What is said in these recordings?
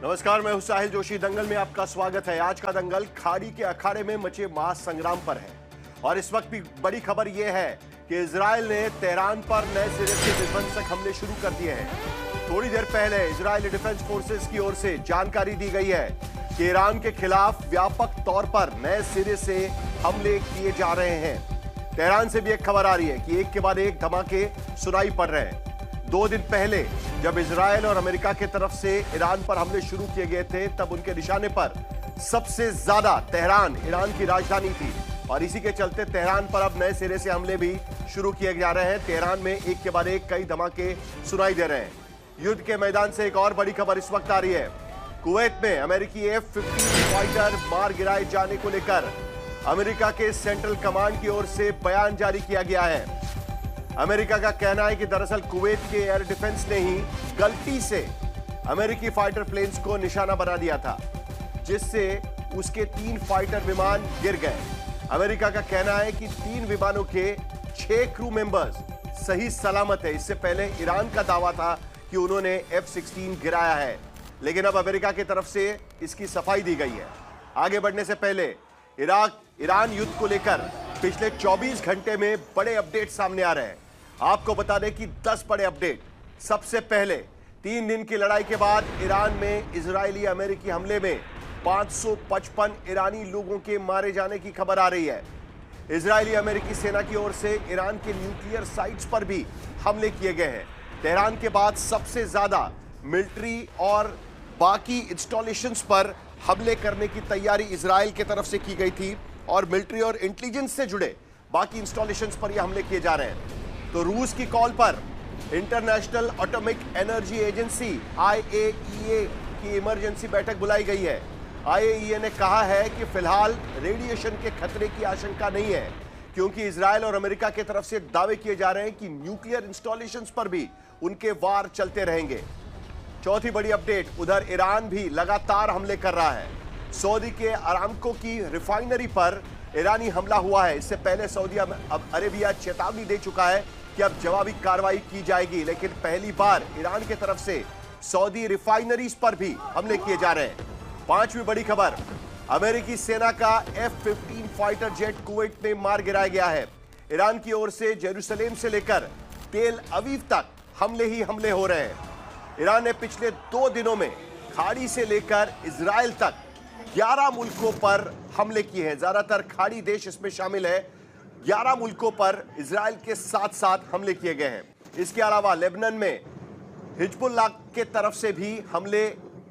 नमस्कार, मैं हूं साहिल जोशी। दंगल में आपका स्वागत है। आज का दंगल खाड़ी के अखाड़े में मचे महासंग्राम पर है और इस वक्त भी बड़ी खबर यह है कि इजराइल ने तेहरान पर नए सिरे से विध्वंसक हमले शुरू कर दिए हैं। थोड़ी देर पहले इजरायली डिफेंस फोर्सेस की ओर से जानकारी दी गई है कि ईरान के खिलाफ व्यापक तौर पर नए सिरे से हमले किए जा रहे हैं। तेहरान से भी एक खबर आ रही है कि एक के बाद एक धमाके सुनाई पड़ रहे हैं। 2 दिन पहले जब इजरायल और अमेरिका की तरफ से ईरान पर हमले शुरू किए गए थे, तब उनके निशाने पर सबसे ज्यादा तेहरान ईरान की राजधानी थी और इसी के चलते तेहरान पर अब नए सिरे से हमले भी शुरू किए जा रहे हैं। तेहरान में एक के बाद एक कई धमाके सुनाई दे रहे हैं। युद्ध के मैदान से एक और बड़ी खबर इस वक्त आ रही है। कुवैत में अमेरिकी F-15 फाइटर मार गिराए जाने को लेकर अमेरिका के सेंट्रल कमांड की ओर से बयान जारी किया गया है। अमेरिका का कहना है कि दरअसल कुवैत के एयर डिफेंस ने ही गलती से अमेरिकी फाइटर प्लेन्स को निशाना बना दिया था, जिससे उसके 3 फाइटर विमान गिर गए। अमेरिका का कहना है कि 3 विमानों के 6 क्रू मेंबर्स सही सलामत है। इससे पहले ईरान का दावा था कि उन्होंने F-16 गिराया है, लेकिन अब अमेरिका की तरफ से इसकी सफाई दी गई है। आगे बढ़ने से पहले ईरान युद्ध को लेकर पिछले 24 घंटे में बड़े अपडेट सामने आ रहे हैं। आपको बता दें कि 10 बड़े अपडेट। सबसे पहले 3 दिन की लड़ाई के बाद ईरान में इजरायली अमेरिकी हमले में 555 ईरानी लोगों के मारे जाने की खबर आ रही है। इजरायली अमेरिकी सेना की ओर से ईरान के न्यूक्लियर साइट्स पर भी हमले किए गए हैं। तेहरान के बाद सबसे ज्यादा मिलिट्री और बाकी इंस्टॉलेशंस पर हमले करने की तैयारी इजरायल की तरफ से की गई थी और मिलिट्री और इंटेलिजेंस से जुड़े बाकी इंस्टॉलेशंस पर यह हमले किए जा रहे हैं। तो रूस की कॉल पर international atomic energy agency IAEA की इमरजेंसी बैठक बुलाई गई है। IAEA ने कहा है कि फिलहाल रेडिएशन के खतरे की आशंका नहीं है, क्योंकि इजरायल और अमेरिका की तरफ से दावे किए जा रहे हैं कि न्यूक्लियर इंस्टॉलेशंस पर भी उनके वार चलते रहेंगे। चौथी बड़ी अपडेट, उधर ईरान भी लगातार हमले कर रहा है। सऊदी के अरामको की रिफाइनरी पर ईरानी हमला हुआ है। इससे पहले सऊदी अरेबिया चेतावनी दे चुका है कि अब जवाबी कार्रवाई की जाएगी, लेकिन पहली बार ईरान की तरफ से सऊदी रिफाइनरीज पर भी हमले किए जा रहे हैं। 5वीं बड़ी खबर, अमेरिकी सेना का F-15 फाइटर जेट कुवैत में मार गिराया गया है। ईरान की ओर से जेरूसलेम से लेकर तेल अवीव तक हमले ही हमले हो रहे हैं। ईरान ने पिछले 2 दिनों में खाड़ी से लेकर इजराइल तक 11 मुल्कों पर हमले किए हैं। ज्यादातर खाड़ी देश इसमें शामिल है। 11 मुल्कों पर इजराइल के साथ साथ हमले किए गए हैं। इसके अलावा लेबनान में हिजबुल्लाह के तरफ से भी हमले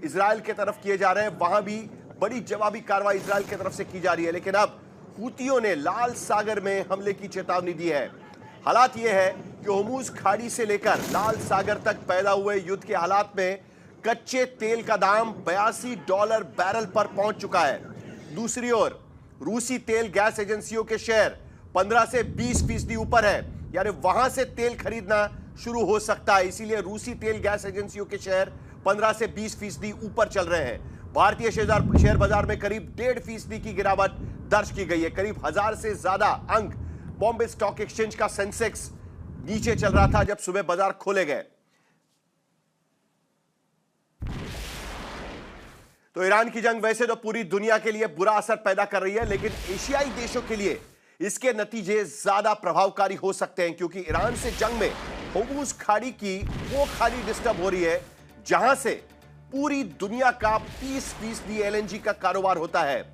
इजराइल के तरफ किए जा रहे हैं। वहां भी बड़ी जवाबी कार्रवाई इजराइल की तरफ से की जा रही है, लेकिन अब हूतियों ने लाल सागर में हमले की चेतावनी दी है। हालात यह है कि होर्मुज खाड़ी से लेकर लाल सागर तक पैदा हुए युद्ध के हालात में कच्चे तेल का दाम $82 बैरल पर पहुंच चुका है। दूसरी ओर रूसी तेल गैस एजेंसियों के शेयर 15 से 20% ऊपर है, यानी वहां से तेल खरीदना शुरू हो सकता है। इसीलिए रूसी तेल गैस एजेंसियों के शेयर 15 से 20% ऊपर चल रहे हैं। भारतीय शेयर बाजार में करीब 1.5% की गिरावट दर्ज की गई है। करीब 1000 से ज्यादा अंक बॉम्बे स्टॉक एक्सचेंज का सेंसेक्स नीचे चल रहा था जब सुबह बाजार खोले गए। तो ईरान की जंग वैसे तो पूरी दुनिया के लिए बुरा असर पैदा कर रही है, लेकिन एशियाई देशों के लिए इसके नतीजे ज्यादा प्रभावकारी हो सकते हैं, क्योंकि ईरान से जंग में होर्मुज खाड़ी की वो खाड़ी डिस्टर्ब हो रही है जहां से पूरी दुनिया का 30% LNG का कारोबार होता है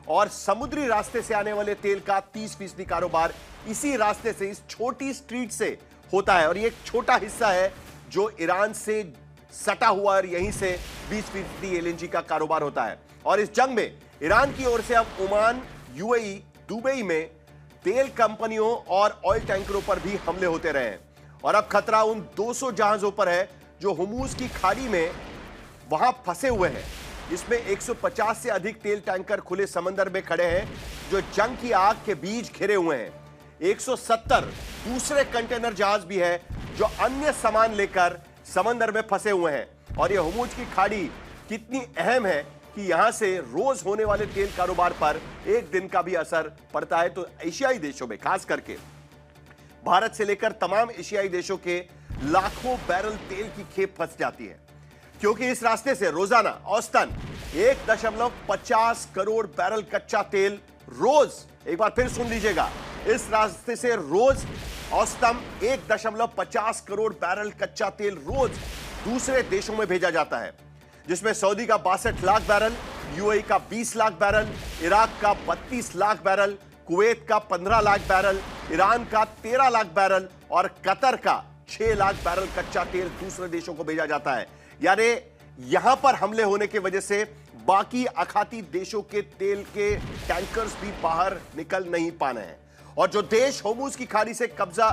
और समुद्री रास्ते से आने वाले तेल का 30% कारोबार इसी रास्ते से, इस छोटी स्ट्रीट से होता है। और ये एक छोटा हिस्सा है जो ईरान से सटा हुआ और यहीं से 20% LNG का कारोबार होता है। और इस जंग में ईरान की ओर से अब ओमान, UAE, दुबई में तेल कंपनियों और ऑयल टैंकरों पर भी हमले होते रहे हैं। और अब खतरा उन 200 जहाजों पर है जो होर्मुज की खाड़ी में वहां फंसे हुए हैं। इसमें 150 से अधिक तेल टैंकर खुले समंदर में खड़े हैं जो जंग की आग के बीच घिरे हुए हैं। 170 दूसरे कंटेनर जहाज भी है जो अन्य सामान लेकर समंदर में फंसे हुए हैं। और यह होर्मुज की खाड़ी कितनी अहम है कि यहां से रोज होने वाले तेल कारोबार पर एक दिन का भी असर पड़ता है। तो एशियाई देशों में, खास करके भारत से लेकर तमाम एशियाई देशों के लाखों बैरल तेल की खेप फंस जाती है। क्योंकि इस रास्ते से रोजाना औसतन 1.50 करोड़ बैरल कच्चा तेल रोज, एक बार फिर सुन लीजिएगा, इस रास्ते से रोज औसतन 1.50 करोड़ बैरल कच्चा तेल रोज दूसरे देशों में भेजा जाता है, जिसमें सऊदी का 62 लाख बैरल, यूएई का 20 लाख बैरल, इराक का 32 लाख बैरल, कुवैत का 15 लाख बैरल, ईरान का 13 लाख बैरल और कतर का 6 लाख बैरल कच्चा तेल दूसरे देशों को भेजा जाता है। यानी यहां पर हमले होने की वजह से बाकी आखाती देशों के तेल के टैंकर्स भी बाहर निकल नहीं पाने हैं। और जो देश होर्मुज की खाड़ी से कब्जा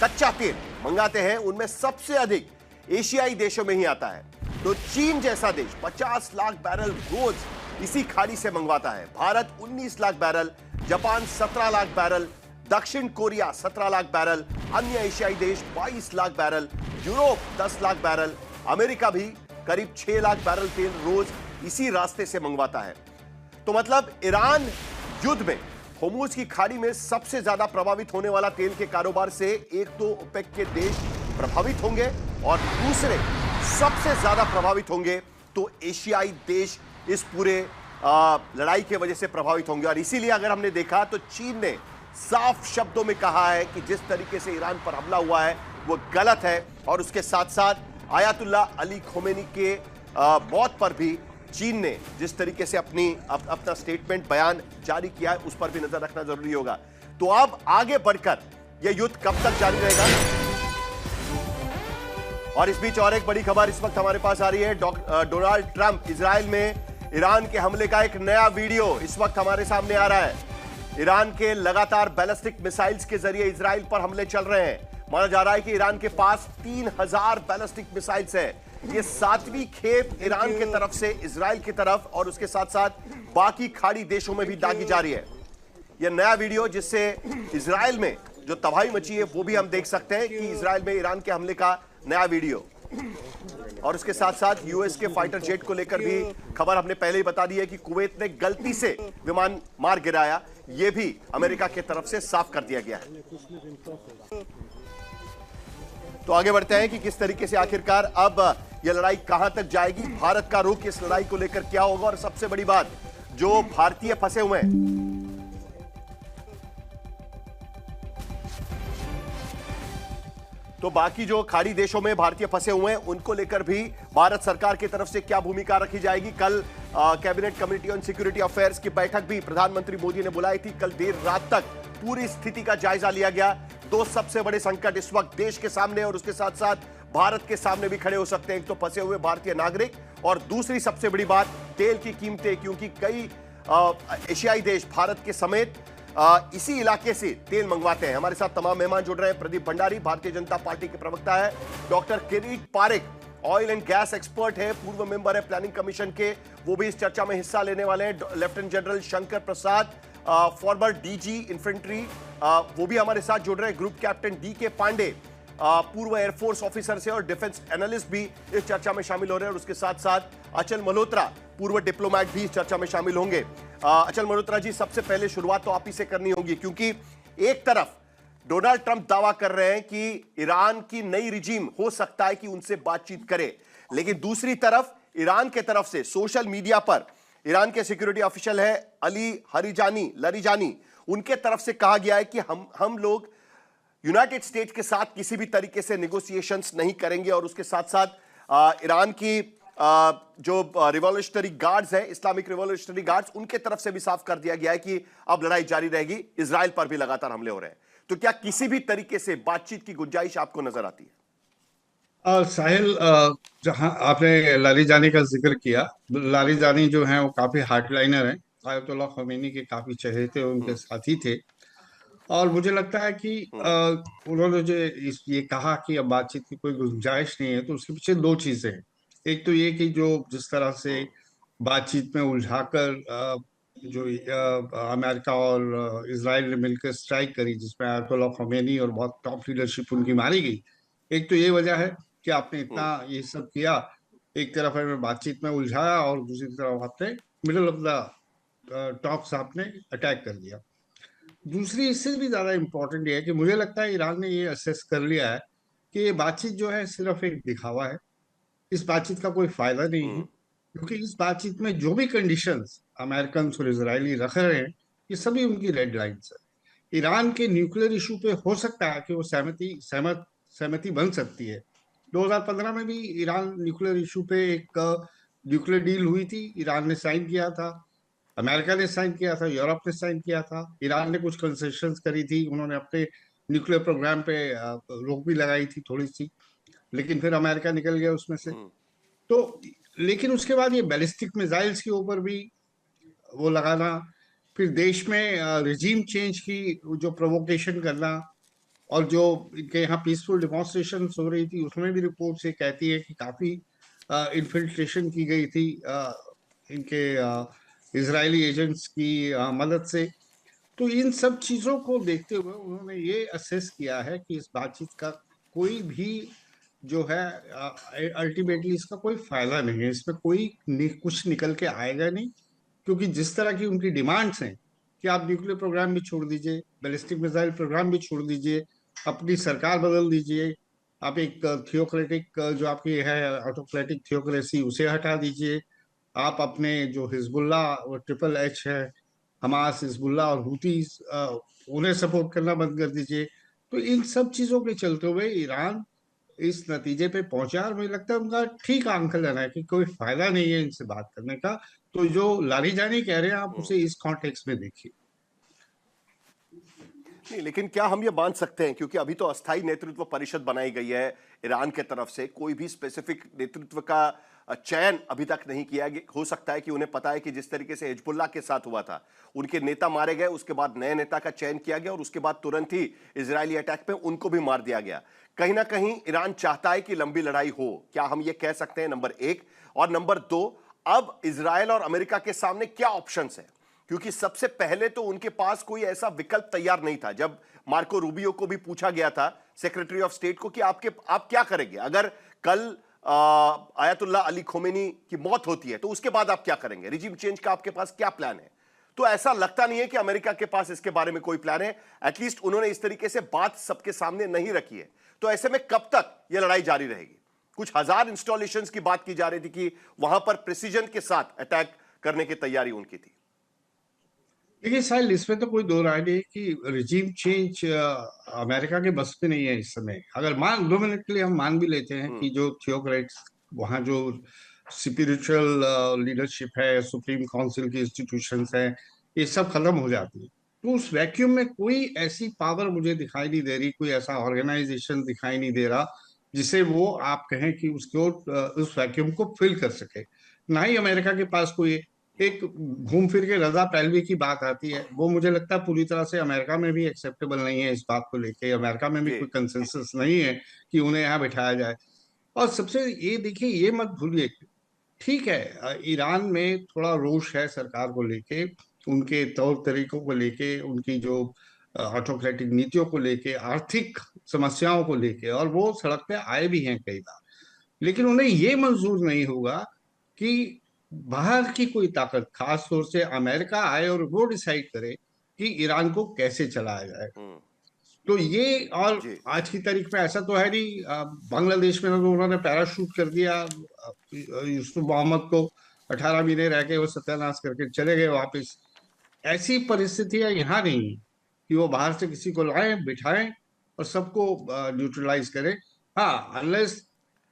कच्चा तेल मंगाते हैं, उनमें सबसे अधिक एशियाई देशों में ही आता है। तो चीन जैसा देश 50 लाख बैरल रोज इसी खाड़ी से मंगवाता है। Bharat 19 lakh barrel, Japan 17 lakh barrel, दक्षिण कोरिया 17 लाख बैरल, अन्य एशियाई देश 22 lakh barrel, Europe 10 lakh barrel, America भी करीब 6 लाख बैरल तेल रोज इसी रास्ते से मंगवाता है। तो मतलब ईरान युद्ध में होर्मुज की खाड़ी में सबसे ज्यादा प्रभावित होने वाला तेल के कारोबार से एक तो ओपेक के देश प्रभावित होंगे और दूसरे सबसे ज्यादा प्रभावित होंगे तो एशियाई देश इस पूरे लड़ाई की वजह से प्रभावित होंगे। और इसीलिए अगर हमने देखा तो चीन ने साफ शब्दों में कहा है कि जिस तरीके से ईरान पर हमला हुआ है वो गलत है। और उसके साथ साथ आयतुल्ला अली खोमेनी के मौत पर भी चीन ने जिस तरीके से अपना स्टेटमेंट बयान जारी किया है उस पर भी नजर रखना जरूरी होगा। तो अब आगे बढ़कर यह युद्ध कब तक जारी रहेगा? और इस बीच और एक बड़ी खबर इस वक्त हमारे पास आ रही है। डोनाल्ड ट्रंप इजराइल में ईरान के हमले का एक नया वीडियो इस वक्त हमारे सामने आ रहा है। ईरान के लगातार बैलिस्टिक मिसाइल्स के जरिए इजराइल पर हमले चल रहे हैं। माना जा रहा है कि ईरान के पास 3000 बैलिस्टिक मिसाइल्स है। ये 7वीं खेप ईरान की तरफ से इजराइल की तरफ और उसके साथ साथ बाकी खाड़ी देशों में भी दागी जा रही है। यह नया वीडियो जिससे इजराइल में जो तबाही मची है वो भी हम देख सकते हैं कि इजराइल में ईरान के हमले का नया वीडियो। और उसके साथ साथ यूएस के फाइटर जेट को लेकर भी खबर हमने पहले ही बता दी है कि कुवैत ने गलती से विमान मार गिराया, यह भी अमेरिका की तरफ से साफ कर दिया गया है। तो आगे बढ़ते हैं कि किस तरीके से आखिरकार अब यह लड़ाई कहां तक जाएगी, भारत का रुख इस लड़ाई को लेकर क्या होगा और सबसे बड़ी बात जो भारतीय फंसे हुए हैं तो बाकी जो खाड़ी देशों में भारतीय फंसे हुए हैं उनको लेकर भी भारत सरकार की तरफ से क्या भूमिका रखी जाएगी। कल cabinet committee on security affairs की बैठक भी प्रधानमंत्री मोदी ने बुलाई थी। कल देर रात तक पूरी स्थिति का जायजा लिया गया। दो सबसे बड़े संकट इस वक्त देश के सामने और उसके साथ साथ भारत के सामने भी खड़े हो सकते हैं। एक तो फंसे हुए भारतीय नागरिक और दूसरी सबसे बड़ी बात तेल की कीमतें, क्योंकि कई एशियाई देश भारत के समेत इसी इलाके से तेल मंगवाते हैं। हमारे साथ तमाम मेहमान जुड़ रहे हैं। प्रदीप भंडारी भारतीय जनता पार्टी के प्रवक्ता है, doctor Kirit Parekh oil and gas expert है, पूर्व मेंबर है प्लानिंग कमीशन के, वो भी इस चर्चा में हिस्सा लेने वाले हैं। Lieutenant general Shankar Prasad former DG infantry, वो भी हमारे साथ जुड़ रहे हैं। Group captain DK. पांडे पूर्व एयरफोर्स ऑफिसर से और डिफेंस एनालिस्ट भी इस चर्चा में शामिल हो रहे हैं। और उसके साथ साथ अचल मल्होत्रा पूर्व डिप्लोमैट भी इस चर्चा में शामिल होंगे। अचल मल्होत्रा जी, सबसे पहले शुरुआत तो आप ही से करनी होगी, क्योंकि एक तरफ डोनाल्ड ट्रंप दावा कर रहे हैं कि ईरान की नई रिजीम हो सकता है कि उनसे बातचीत करे, लेकिन दूसरी तरफ ईरान के तरफ से सोशल मीडिया पर ईरान के सिक्योरिटी ऑफिशियल है अली लरिजानी, उनके तरफ से कहा गया है कि हम लोग यूनाइटेड स्टेट्स के साथ किसी भी तरीके से नेगोशिएशंस नहीं करेंगे। और उसके साथ साथ ईरान की जो रिवॉल्यूशनरी गार्ड्स हैं, इस्लामिक रिवॉल्यूशनरी गार्ड्स, उनके तरफ से भी साफ कर दिया गया है कि अब लड़ाई जारी रहेगी। इजराइल पर भी लगातार हमले हो रहे हैं। तो क्या किसी भी तरीके से बातचीत की गुंजाइश आपको नजर आती है? साहिल, जहां आपने लारीजानी का जिक्र किया, लारीजानी जो है वो काफी हार्डलाइनर है, आयतुल्लाह khomeini के काफी चहेते उनके साथी थे। और मुझे लगता है कि उन्होंने जो ये कहा कि अब बातचीत की कोई गुंजाइश नहीं है, तो उसके पीछे दो चीजें हैं। एक तो ये कि जो जिस तरह से बातचीत में उलझाकर जो अमेरिका और इजराइल ने मिलकर स्ट्राइक करी, जिसमें आयतुल्लाह khomeini और बहुत टॉप लीडरशिप उनकी मारी गई, एक तो ये वजह है कि आपने इतना ये सब किया, एक तरफ हमें बातचीत में उलझाया और दूसरी तरफ आपने मिडल ऑफ द टॉक्स आपने अटैक कर दिया। दूसरी इससे भी ज्यादा इम्पोर्टेंट ये है कि मुझे लगता है ईरान ने ये असेस कर लिया है कि ये बातचीत जो है सिर्फ एक दिखावा है, इस बातचीत का कोई फायदा नहीं है, क्योंकि इस बातचीत में जो भी कंडीशंस अमेरिकन और इजरायली रख रहे हैं, ये सभी उनकी रेड लाइंस है। ईरान के न्यूक्लियर इशू पे हो सकता है कि वो सहमति बन सकती है। 2015 में भी ईरान न्यूक्लियर इशू पे एक न्यूक्लियर डील हुई थी, ईरान ने साइन किया था, अमेरिका ने साइन किया था, यूरोप ने साइन किया था। ईरान ने कुछ कंसेशंस करी थी, उन्होंने अपने न्यूक्लियर प्रोग्राम पे रोक भी लगाई थी थोड़ी सी, लेकिन फिर अमेरिका निकल गया उसमें से। तो लेकिन उसके बाद ये बैलिस्टिक मिसाइल्स के ऊपर भी वो लगाना, फिर देश में रिजीम चेंज की जो प्रोवोकेशन करना, और जो इनके यहाँ पीसफुल डिमॉन्स्ट्रेशन हो रही थी उसमें भी रिपोर्ट से कहती है कि काफी इन्फिल्ट्रेशन की गई थी इनके इजरायली एजेंट्स की मदद से। तो इन सब चीजों को देखते हुए उन्होंने ये असेस किया है कि इस बातचीत का कोई भी जो है अल्टीमेटली इसका कोई फायदा नहीं है, इसमें कुछ निकल के आएगा नहीं, क्योंकि जिस तरह की उनकी डिमांड्स हैं कि आप न्यूक्लियर प्रोग्राम भी छोड़ दीजिए, बैलिस्टिक मिसाइल प्रोग्राम भी छोड़ दीजिए, अपनी सरकार बदल दीजिए, आप एक थियोक्रेटिक जो आपकी है ऑटोक्रेटिक थियोक्रेसी उसे हटा दीजिए, आप अपने जो हिजबुल्ला और ट्रिपल एच है, हमास, हिजबुल्ला और हुतीस, उन्हें सपोर्ट करना बंद कर दीजिए। तो इन सब चीजों के चलते हुए ईरान इस नतीजे पे पहुंचा, और मुझे लगता है उनका ठीक आंकलन है कि कोई फायदा नहीं है इनसे बात करने का। तो जो लारीजानी कह रहे हैं आप उसे इस कॉन्टेक्स्ट में देखिए। नहीं, लेकिन क्या हम ये मान सकते हैं, क्योंकि अभी तो अस्थाई नेतृत्व परिषद बनाई गई है ईरान के तरफ से, कोई भी स्पेसिफिक नेतृत्व का चयन अभी तक नहीं किया गया। हो सकता है कि उन्हें पता है कि जिस तरीके से हिजबुल्लाह के साथ हुआ था, उनके नेता मारे गए, उसके बाद नए नेता का चयन किया गया और उसके बाद तुरंत ही इजरायली अटैक में उनको भी मार दिया गया। कहीं ना कहीं ईरान चाहता है कि लंबी लड़ाई हो, क्या हम ये कह सकते हैं? नंबर एक। और नंबर दो, अब इजरायल और अमेरिका के सामने क्या ऑप्शंस है? क्योंकि सबसे पहले तो उनके पास कोई ऐसा विकल्प तैयार नहीं था। जब मार्को रूबियो को भी पूछा गया था, सेक्रेटरी ऑफ स्टेट को, कि आप क्या करेंगे अगर कल आयतुल्ला अली खोमेनी की मौत होती है, तो उसके बाद आप क्या करेंगे, रिजीम चेंज का आपके पास क्या प्लान है? तो ऐसा लगता नहीं है कि अमेरिका के पास इसके बारे में कोई प्लान है। एटलीस्ट उन्होंने इस तरीके से बात सबके सामने नहीं रखी है। तो ऐसे में कब तक यह लड़ाई जारी रहेगी? कुछ हजार इंस्टॉलेशंस की बात की जा रही थी कि वहां पर प्रिसीजन के साथ अटैक करने की तैयारी उनकी थी। देखिए साहिल, इसमें तो कोई दो राय नहीं कि रिजीम चेंज अमेरिका के बस में नहीं है इस समय। अगर 2 मिनट के लिए हम मान भी लेते हैं कि जो थियोक्रेट्स वहाँ जो स्पिरिचुअल लीडरशिप है, सुप्रीम काउंसिल की इंस्टीट्यूशंस है, ये सब खत्म हो जाती है, तो उस वैक्यूम में कोई ऐसी पावर मुझे दिखाई नहीं दे रही, कोई ऐसा ऑर्गेनाइजेशन दिखाई नहीं दे रहा जिसे वो आप कहें कि उसको उस वैक्यूम को फिल कर सके। ना ही अमेरिका के पास कोई एक घूम फिर के रजा पहलवी की बात आती है, वो मुझे लगता है पूरी तरह से अमेरिका में भी एक्सेप्टेबल नहीं है। इस बात को लेके अमेरिका में भी जी। कोई कंसेंसस नहीं है कि उन्हें यहाँ बिठाया जाए। और सबसे ये देखिए, ये मत भूलिए, ठीक है ईरान में थोड़ा रोष है सरकार को लेके, उनके तौर तरीकों को लेके, उनकी जो ऑटोक्रेटिक नीतियों को लेके, आर्थिक समस्याओं को लेके, और वो सड़क पे आए भी हैं कई बार। लेकिन उन्हें ये मंजूर नहीं होगा कि बाहर की कोई ताकत, खास तौर से अमेरिका, आए और वो डिसाइड करे कि ईरान को कैसे चलाया जाए। तो ये, और जी। आज की तारीख में ऐसा तो है नहीं, बांग्लादेश में तो उन्होंने पैराशूट कर दिया यूसुफ मोहम्मद को, 18 महीने रह के वो सत्यानाश करके चले गए वापस। ऐसी परिस्थितियां यहाँ नहीं है कि वो बाहर से किसी को लाएं, बिठाएं और सबको न्यूट्रलाइज करें। हाँ, अनलेस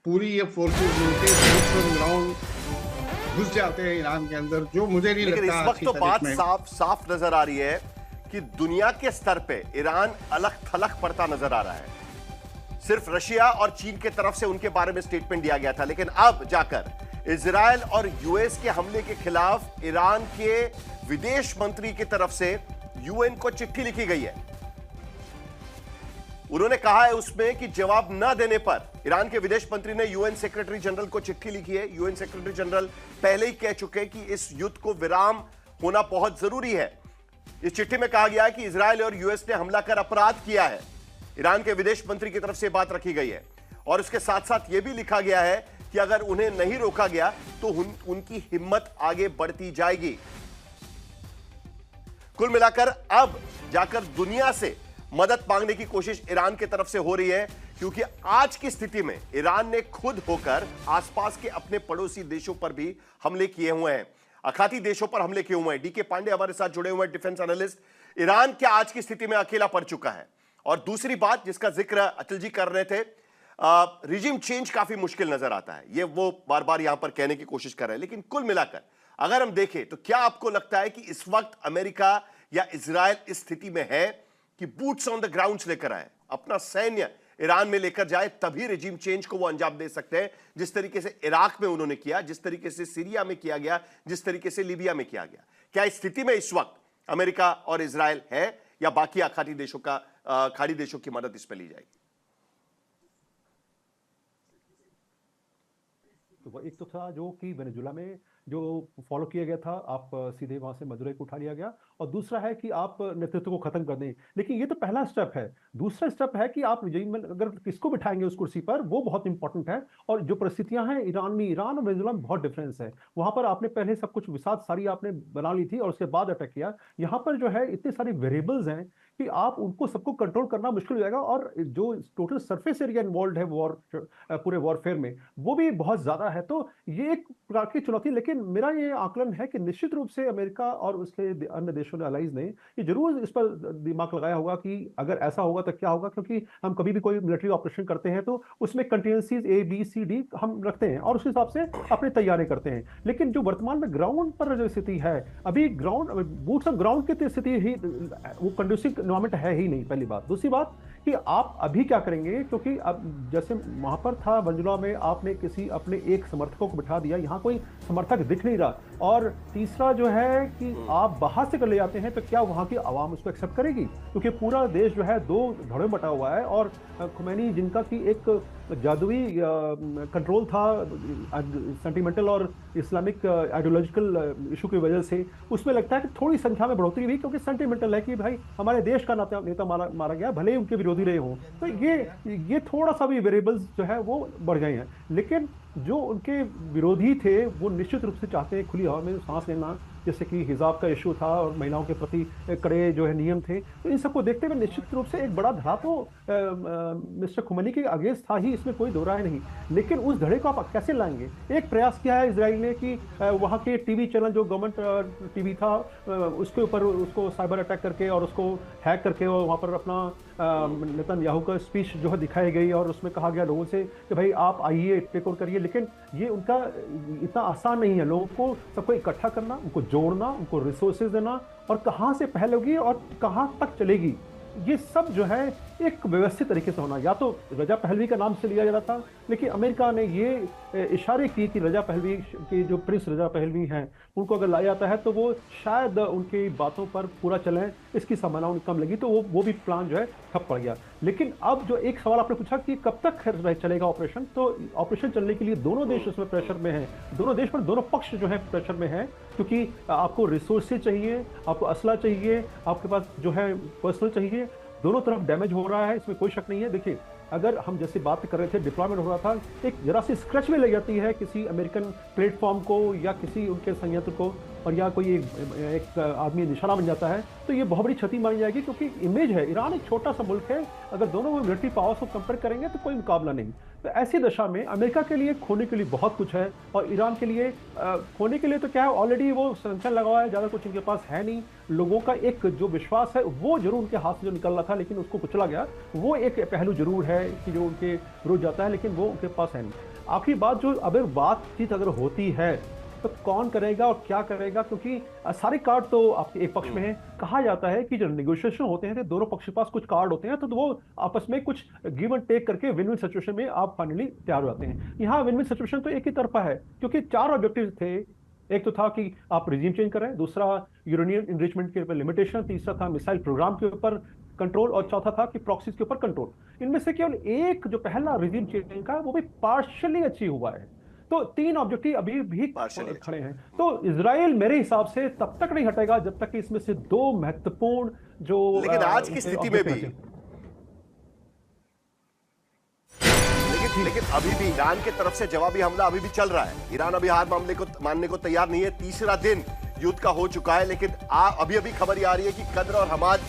पूरी ये फोर्सेस मिलकर ग्राउंड घुस जाते हैं ईरान के अंदर, जो मुझे नहीं लेकिन लगता। इस वक्त तो बात साफ नजर आ रही है कि दुनिया के स्तर पे ईरान अलग थलग पड़ता नजर आ रहा है। सिर्फ रशिया और चीन के तरफ से उनके बारे में स्टेटमेंट दिया गया था, लेकिन अब जाकर इजरायल और यूएस के हमले के खिलाफ ईरान के विदेश मंत्री की तरफ से यूएन को चिट्ठी लिखी गई है। उन्होंने कहा है उसमें कि जवाब न देने पर, ईरान के विदेश मंत्री ने यूएन सेक्रेटरी जनरल को चिट्ठी लिखी है। यूएन सेक्रेटरी जनरल पहले ही कह चुके हैं कि इस युद्ध को विराम होना बहुत जरूरी है। इस चिट्ठी में कहा गया है कि इजरायल और यूएस ने हमला कर अपराध किया है। ईरान के विदेश मंत्री की तरफ से बात रखी गई है, और उसके साथ साथ यह भी लिखा गया है कि अगर उन्हें नहीं रोका गया तो उनकी हिम्मत आगे बढ़ती जाएगी। कुल मिलाकर अब जाकर दुनिया से मदद मांगने की कोशिश ईरान की तरफ से हो रही है क्योंकि आज की स्थिति में ईरान ने खुद होकर आसपास के अपने पड़ोसी देशों पर भी हमले किए हुए हैं, आखाती देशों पर हमले किए हुए हैं। डीके पांडे हमारे साथ जुड़े हुए हैं, डिफेंस एनालिस्ट। ईरान क्या आज की स्थिति में अकेला पड़ चुका है? और दूसरी बात जिसका जिक्र अटल जी कर रहे थे, रिजिम चेंज काफी मुश्किल नजर आता है, ये वो बार बार यहां पर कहने की कोशिश कर रहे हैं। लेकिन कुल मिलाकर अगर हम देखें तो क्या आपको लगता है कि इस वक्त अमेरिका या इजराइल इस स्थिति में है कि बूट्स ऑन द ग्राउंड लेकर आए, अपना सैन्य ईरान में लेकर जाए, तभी रिजिम चेंज को वो अंजाम दे सकते हैं, जिस तरीके से इराक में उन्होंने किया, जिस तरीके से सीरिया में किया गया, जिस तरीके से लीबिया में किया गया? क्या इस स्थिति में इस वक्त अमेरिका और इजराइल है, या बाकी आखाती देशों का खाड़ी देशों की मदद इस पर ली जाएगी? तो एक तो था जो कि वेनेजुला में जो फॉलो किया गया था, आप सीधे वहां से मदुरै को उठा लिया गया, और दूसरा है कि आप नेतृत्व को खत्म कर दें। लेकिन ये तो पहला स्टेप है। दूसरा स्टेप है कि आप अगर किसको बिठाएंगे उस कुर्सी पर, वो बहुत इंपॉर्टेंट है। और जो परिस्थितियां हैं ईरान और वेनेजुला में बहुत डिफरेंस है। वहां पर आपने पहले सब कुछ विसात सारी आपने बना ली थी और उसके बाद अटैक किया। यहाँ पर जो है इतने सारे वेरिएबल्स हैं कि आप उनको सबको कंट्रोल करना मुश्किल हो जाएगा, और जो टोटल सरफेस एरिया इन्वॉल्व है पूरे वॉरफेयर में, वो भी बहुत ज्यादा है। तो ये एक प्रकार की चुनौती। लेकिन मेरा ये आकलन है कि निश्चित रूप से अमेरिका और उसके अन्य देशों ने, अलाइज ने, ये जरूर इस पर दिमाग लगाया होगा कि अगर ऐसा होगा तो क्या होगा। क्योंकि हम कभी भी कोई मिलिट्री ऑपरेशन करते हैं तो उसमें contingencies A, B, C, D हम रखते हैं और उस हिसाब से अपनी तैयारी करते हैं। लेकिन जो वर्तमान में ग्राउंड पर जो स्थिति है, अभी ग्राउंड बूट्स ऑन ग्राउंड की स्थिति ही वो कंड्यूसिव एनवायरनमेंट है ही नहीं, पहली बात। दूसरी बात कि आप अभी क्या करेंगे, क्योंकि अब जैसे वहां पर था वेनेजुला में, आपने किसी अपने एक समर्थकों को बिठा दिया, यहाँ कोई समर्थक दिख नहीं रहा। और तीसरा जो है कि आप बाहर से कर ले जाते हैं तो क्या वहां की आवाम उसको एक्सेप्ट करेगी? क्योंकि पूरा देश जो है दो धड़ों में बटा हुआ है, और खुमैनी जिनका की एक जादुई कंट्रोल था सेंटिमेंटल और इस्लामिक आइडियोलॉजिकल इशू की वजह से, उसमें लगता है कि थोड़ी संख्या में बढ़ोतरी हुई, क्योंकि सेंटिमेंटल है कि भाई हमारे देश का नेता मारा गया, भले ही उनके विरोधी रहे हों। तो ये थोड़ा सा भी वेरिएबल्स जो है वो बढ़ गए हैं। लेकिन जो उनके विरोधी थे वो निश्चित रूप से चाहते हैं खुली हवा में सांस लेना, जैसे कि हिजाब का इशू था और महिलाओं के प्रति कड़े जो है नियम थे। तो इन सबको देखते हुए निश्चित रूप से एक बड़ा धड़ा तो मिस्टर खुमैनी के अगेंस्ट था ही, इसमें कोई दो राय नहीं। लेकिन उस धड़े को आप कैसे लाएंगे? एक प्रयास किया है इजराइल ने कि वहाँ के टीवी चैनल जो गवर्नमेंट टीवी था उसके ऊपर उसको साइबर अटैक करके और उसको हैक करके और वहाँ पर अपना नेतन्याहू का स्पीच जो है दिखाई गई, और उसमें कहा गया लोगों से कि भाई आप आइए, टेक ओवर करिए। लेकिन ये उनका इतना आसान नहीं है, लोगों को सबको इकट्ठा करना, उनको जोड़ना, उनको रिसोर्सेज देना, और कहाँ से पहल होगी और कहाँ तक चलेगी, ये सब जो है एक व्यवस्थित तरीके से होना। या तो रजा पहलवी का नाम से लिया जा रहा था, लेकिन अमेरिका ने ये इशारे किए कि रजा पहलवी के जो प्रिंस रजा पहलवी हैं उनको अगर लाया जाता है तो वो शायद उनकी बातों पर पूरा चलें, इसकी संभावना कम लगी, तो वो भी प्लान जो है ठप पड़ गया। लेकिन अब जो एक सवाल आपने पूछा कि कब तक चलेगा ऑपरेशन, तो ऑपरेशन चलने के लिए दोनों देश उसमें प्रेशर में हैं, दोनों देश पर दोनों पक्ष जो है प्रेशर में है, क्योंकि आपको रिसोर्सेज चाहिए, आपको असला चाहिए, आपके पास जो है पर्सनल चाहिए। दोनों तरफ डैमेज हो रहा है, इसमें कोई शक नहीं है। देखिए, अगर हम जैसे बात कर रहे थे डिप्लॉयमेंट हो रहा था, एक जरा सी स्क्रैच में लग जाती है किसी अमेरिकन प्लेटफॉर्म को या किसी उनके संयंत्र को, और या कोई एक आदमी निशाना बन जाता है, तो ये बहुत बड़ी क्षति मानी जाएगी। क्योंकि इमेज है, ईरान एक छोटा सा मुल्क है, अगर दोनों मिलिट्री पावर्स को कंपेयर करेंगे तो कोई मुकाबला नहीं। तो ऐसी दशा में अमेरिका के लिए खोने के लिए बहुत कुछ है, और ईरान के लिए खोने के लिए तो क्या है, ऑलरेडी वो संरक्षण लगा हुआ है, ज़्यादा कुछ इनके पास है नहीं। लोगों का एक जो विश्वास है वो जरूर उनके हाथ से जो निकल रहा था, लेकिन उसको कुचला गया, वो एक पहलू जरूर है कि जो उनके विरोध जाता है, लेकिन वो उनके पास है नहीं। आखिरी बात, जो अगर बातचीत अगर होती है तो कौन करेगा और क्या करेगा, क्योंकि सारे कार्ड तो आपके एक पक्ष में है। कहा जाता है कि जब नेगोशिएशन होते हैं तो दोनों पक्ष के पास कुछ कार्ड होते हैं, तो वो आपस में कुछ गिव एंड टेक करके विन विन सिचुएशन में आप फाइनली तैयार हो जाते हैं। यहाँ विन विन सिचुएशन तो एक ही तरफा है, क्योंकि 4 ऑब्जेक्टिव थे। एक तो था कि आप रिजीम चेंज करें, दूसरा यूरेनियम इनरिचमेंट के ऊपर लिमिटेशन, तीसरा था मिसाइल प्रोग्राम के ऊपर कंट्रोल, और चौथा था कि प्रॉक्सीज के ऊपर कंट्रोल। इनमें से केवल एक जो पहला रिजीम चेंज का वो भी पार्शियली अचीव हुआ है। तो 3 ऑब्जेक्टिव अभी भी खड़े हैं। तो इजराइल मेरे हिसाब से तब तक नहीं हटेगा जब तक कि इसमें से 2 महत्वपूर्ण जो लेकिन आज की स्थिति में भी लेकिन अभी भी ईरान की तरफ से जवाबी हमला अभी भी चल रहा है। ईरान अभी हार मानने को तैयार नहीं है। तीसरा दिन युद्ध का हो चुका है, लेकिन अभी खबर आ रही है कि कद्र और हमाद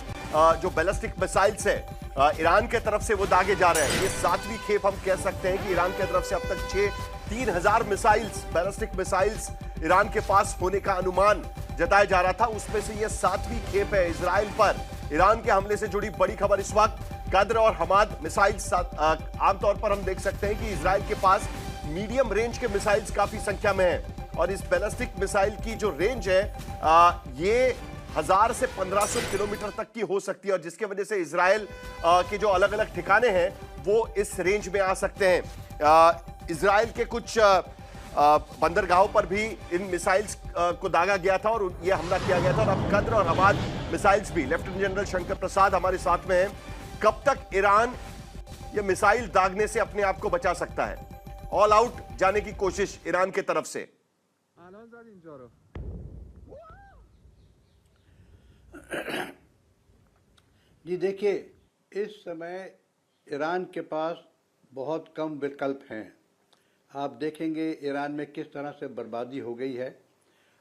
जो बैलिस्टिक मिसाइल्स है ईरान के तरफ से वो दागे जा रहे हैं। ये 7वीं खेप हम कह सकते हैं कि ईरान की तरफ से अब तक 3,000 मिसाइल्स, बैलिस्टिक मिसाइल्स ईरान के पास होने का अनुमान जताया जा रहा था। उसमें से ये 7वीं खेप है इजराइल पर। ईरान के हमले से जुड़ी बड़ी खबर इस वक्त कद्र और हमाद मिसाइल्स। आमतौर पर हम देख सकते हैं कि इजराइल के पास मीडियम रेंज के मिसाइल्स काफी संख्या में है, और इस बैलिस्टिक मिसाइल की जो रेंज है ये 1000 से 1500 किलोमीटर तक की हो सकती है, और जिसके वजह से इजराइल के जो अलग अलग ठिकाने हैं वो इस रेंज में आ सकते हैं। इजराइल के कुछ बंदरगाहों पर भी इन मिसाइल्स को दागा गया था और ये हमला किया गया था, और अब कद्र और हमाद मिसाइल्स भी। लेफ्टिनेंट जनरल शंकर प्रसाद हमारे साथ में हैं। कब तक ईरान ये मिसाइल दागने से अपने आप को बचा सकता है? ऑल आउट जाने की कोशिश ईरान की तरफ से। जी देखिए, इस समय ईरान के पास बहुत कम विकल्प हैं। आप देखेंगे ईरान में किस तरह से बर्बादी हो गई है।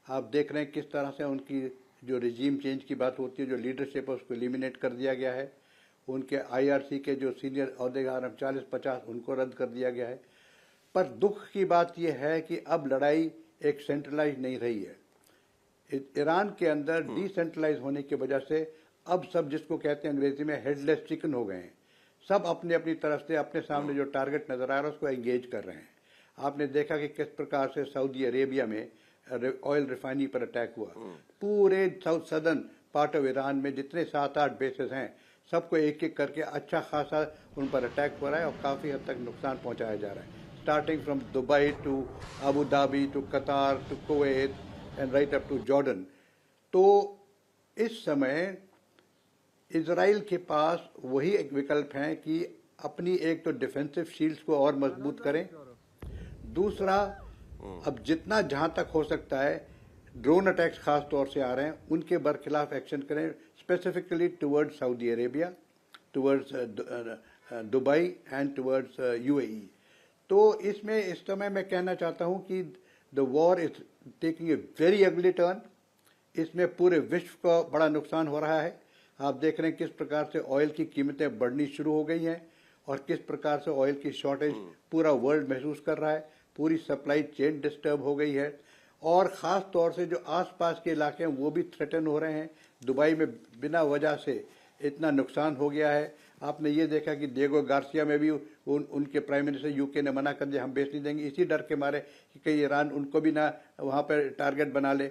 आप देख रहे हैं किस तरह से उनकी जो रिजीम चेंज की बात होती है, जो लीडरशिप है उसको एलिमिनेट कर दिया गया है। उनके आईआरसी के जो सीनियर अहदेदार 40-50 उनको रद्द कर दिया गया है। पर दुख की बात यह है कि अब लड़ाई एक सेंट्रलाइज नहीं रही है। ईरान के अंदर डिसेंट्रलाइज होने की वजह से अब सब, जिसको कहते हैं अंग्रेजी में, हेडलेस चिकन हो गए हैं। सब अपने अपनी तरफ से अपने सामने जो टारगेट नजर आ रहा है उसको एंगेज कर रहे हैं। आपने देखा कि किस प्रकार से सऊदी अरेबिया में ऑयल रिफाइनरी पर अटैक हुआ। पूरे south southern part of Iran में जितने 7-8 बेसेस हैं सबको एक एक करके अच्छा खासा उन पर अटैक हो रहा है और काफ़ी हद तक नुकसान पहुंचाया जा रहा है, starting from Dubai to Abu Dhabi to Qatar to Kuwait and right up to Jordan. तो इस समय इजराइल के पास वही एक विकल्प है कि अपनी एक तो डिफेंसिव शील्ड्स को और मजबूत करें, दूसरा अब जितना जहां तक हो सकता है ड्रोन अटैक्स खास तौर से आ रहे हैं उनके बरखिलाफ एक्शन करें, specifically towards Saudi Arabia, towards Dubai and towards UAE. तो इसमें इस समय मैं कहना चाहता हूं कि the war is taking a very ugly turn. इसमें पूरे विश्व को बड़ा नुकसान हो रहा है। आप देख रहे हैं किस प्रकार से ऑयल की कीमतें बढ़नी शुरू हो गई हैं और किस प्रकार से ऑयल की शॉर्टेज पूरा वर्ल्ड महसूस कर रहा है। पूरी सप्लाई चेन डिस्टर्ब हो गई है और ख़ास तौर से जो आसपास के इलाके हैं वो भी थ्रेटन हो रहे हैं। दुबई में बिना वजह से इतना नुकसान हो गया है। आपने ये देखा कि डिएगो गार्सिया में भी उनके प्राइम मिनिस्टर यूके ने मना कर दिया, हम बेच नहीं देंगे, इसी डर के मारे कि कहीं ईरान उनको भी ना वहाँ पर टारगेट बना ले।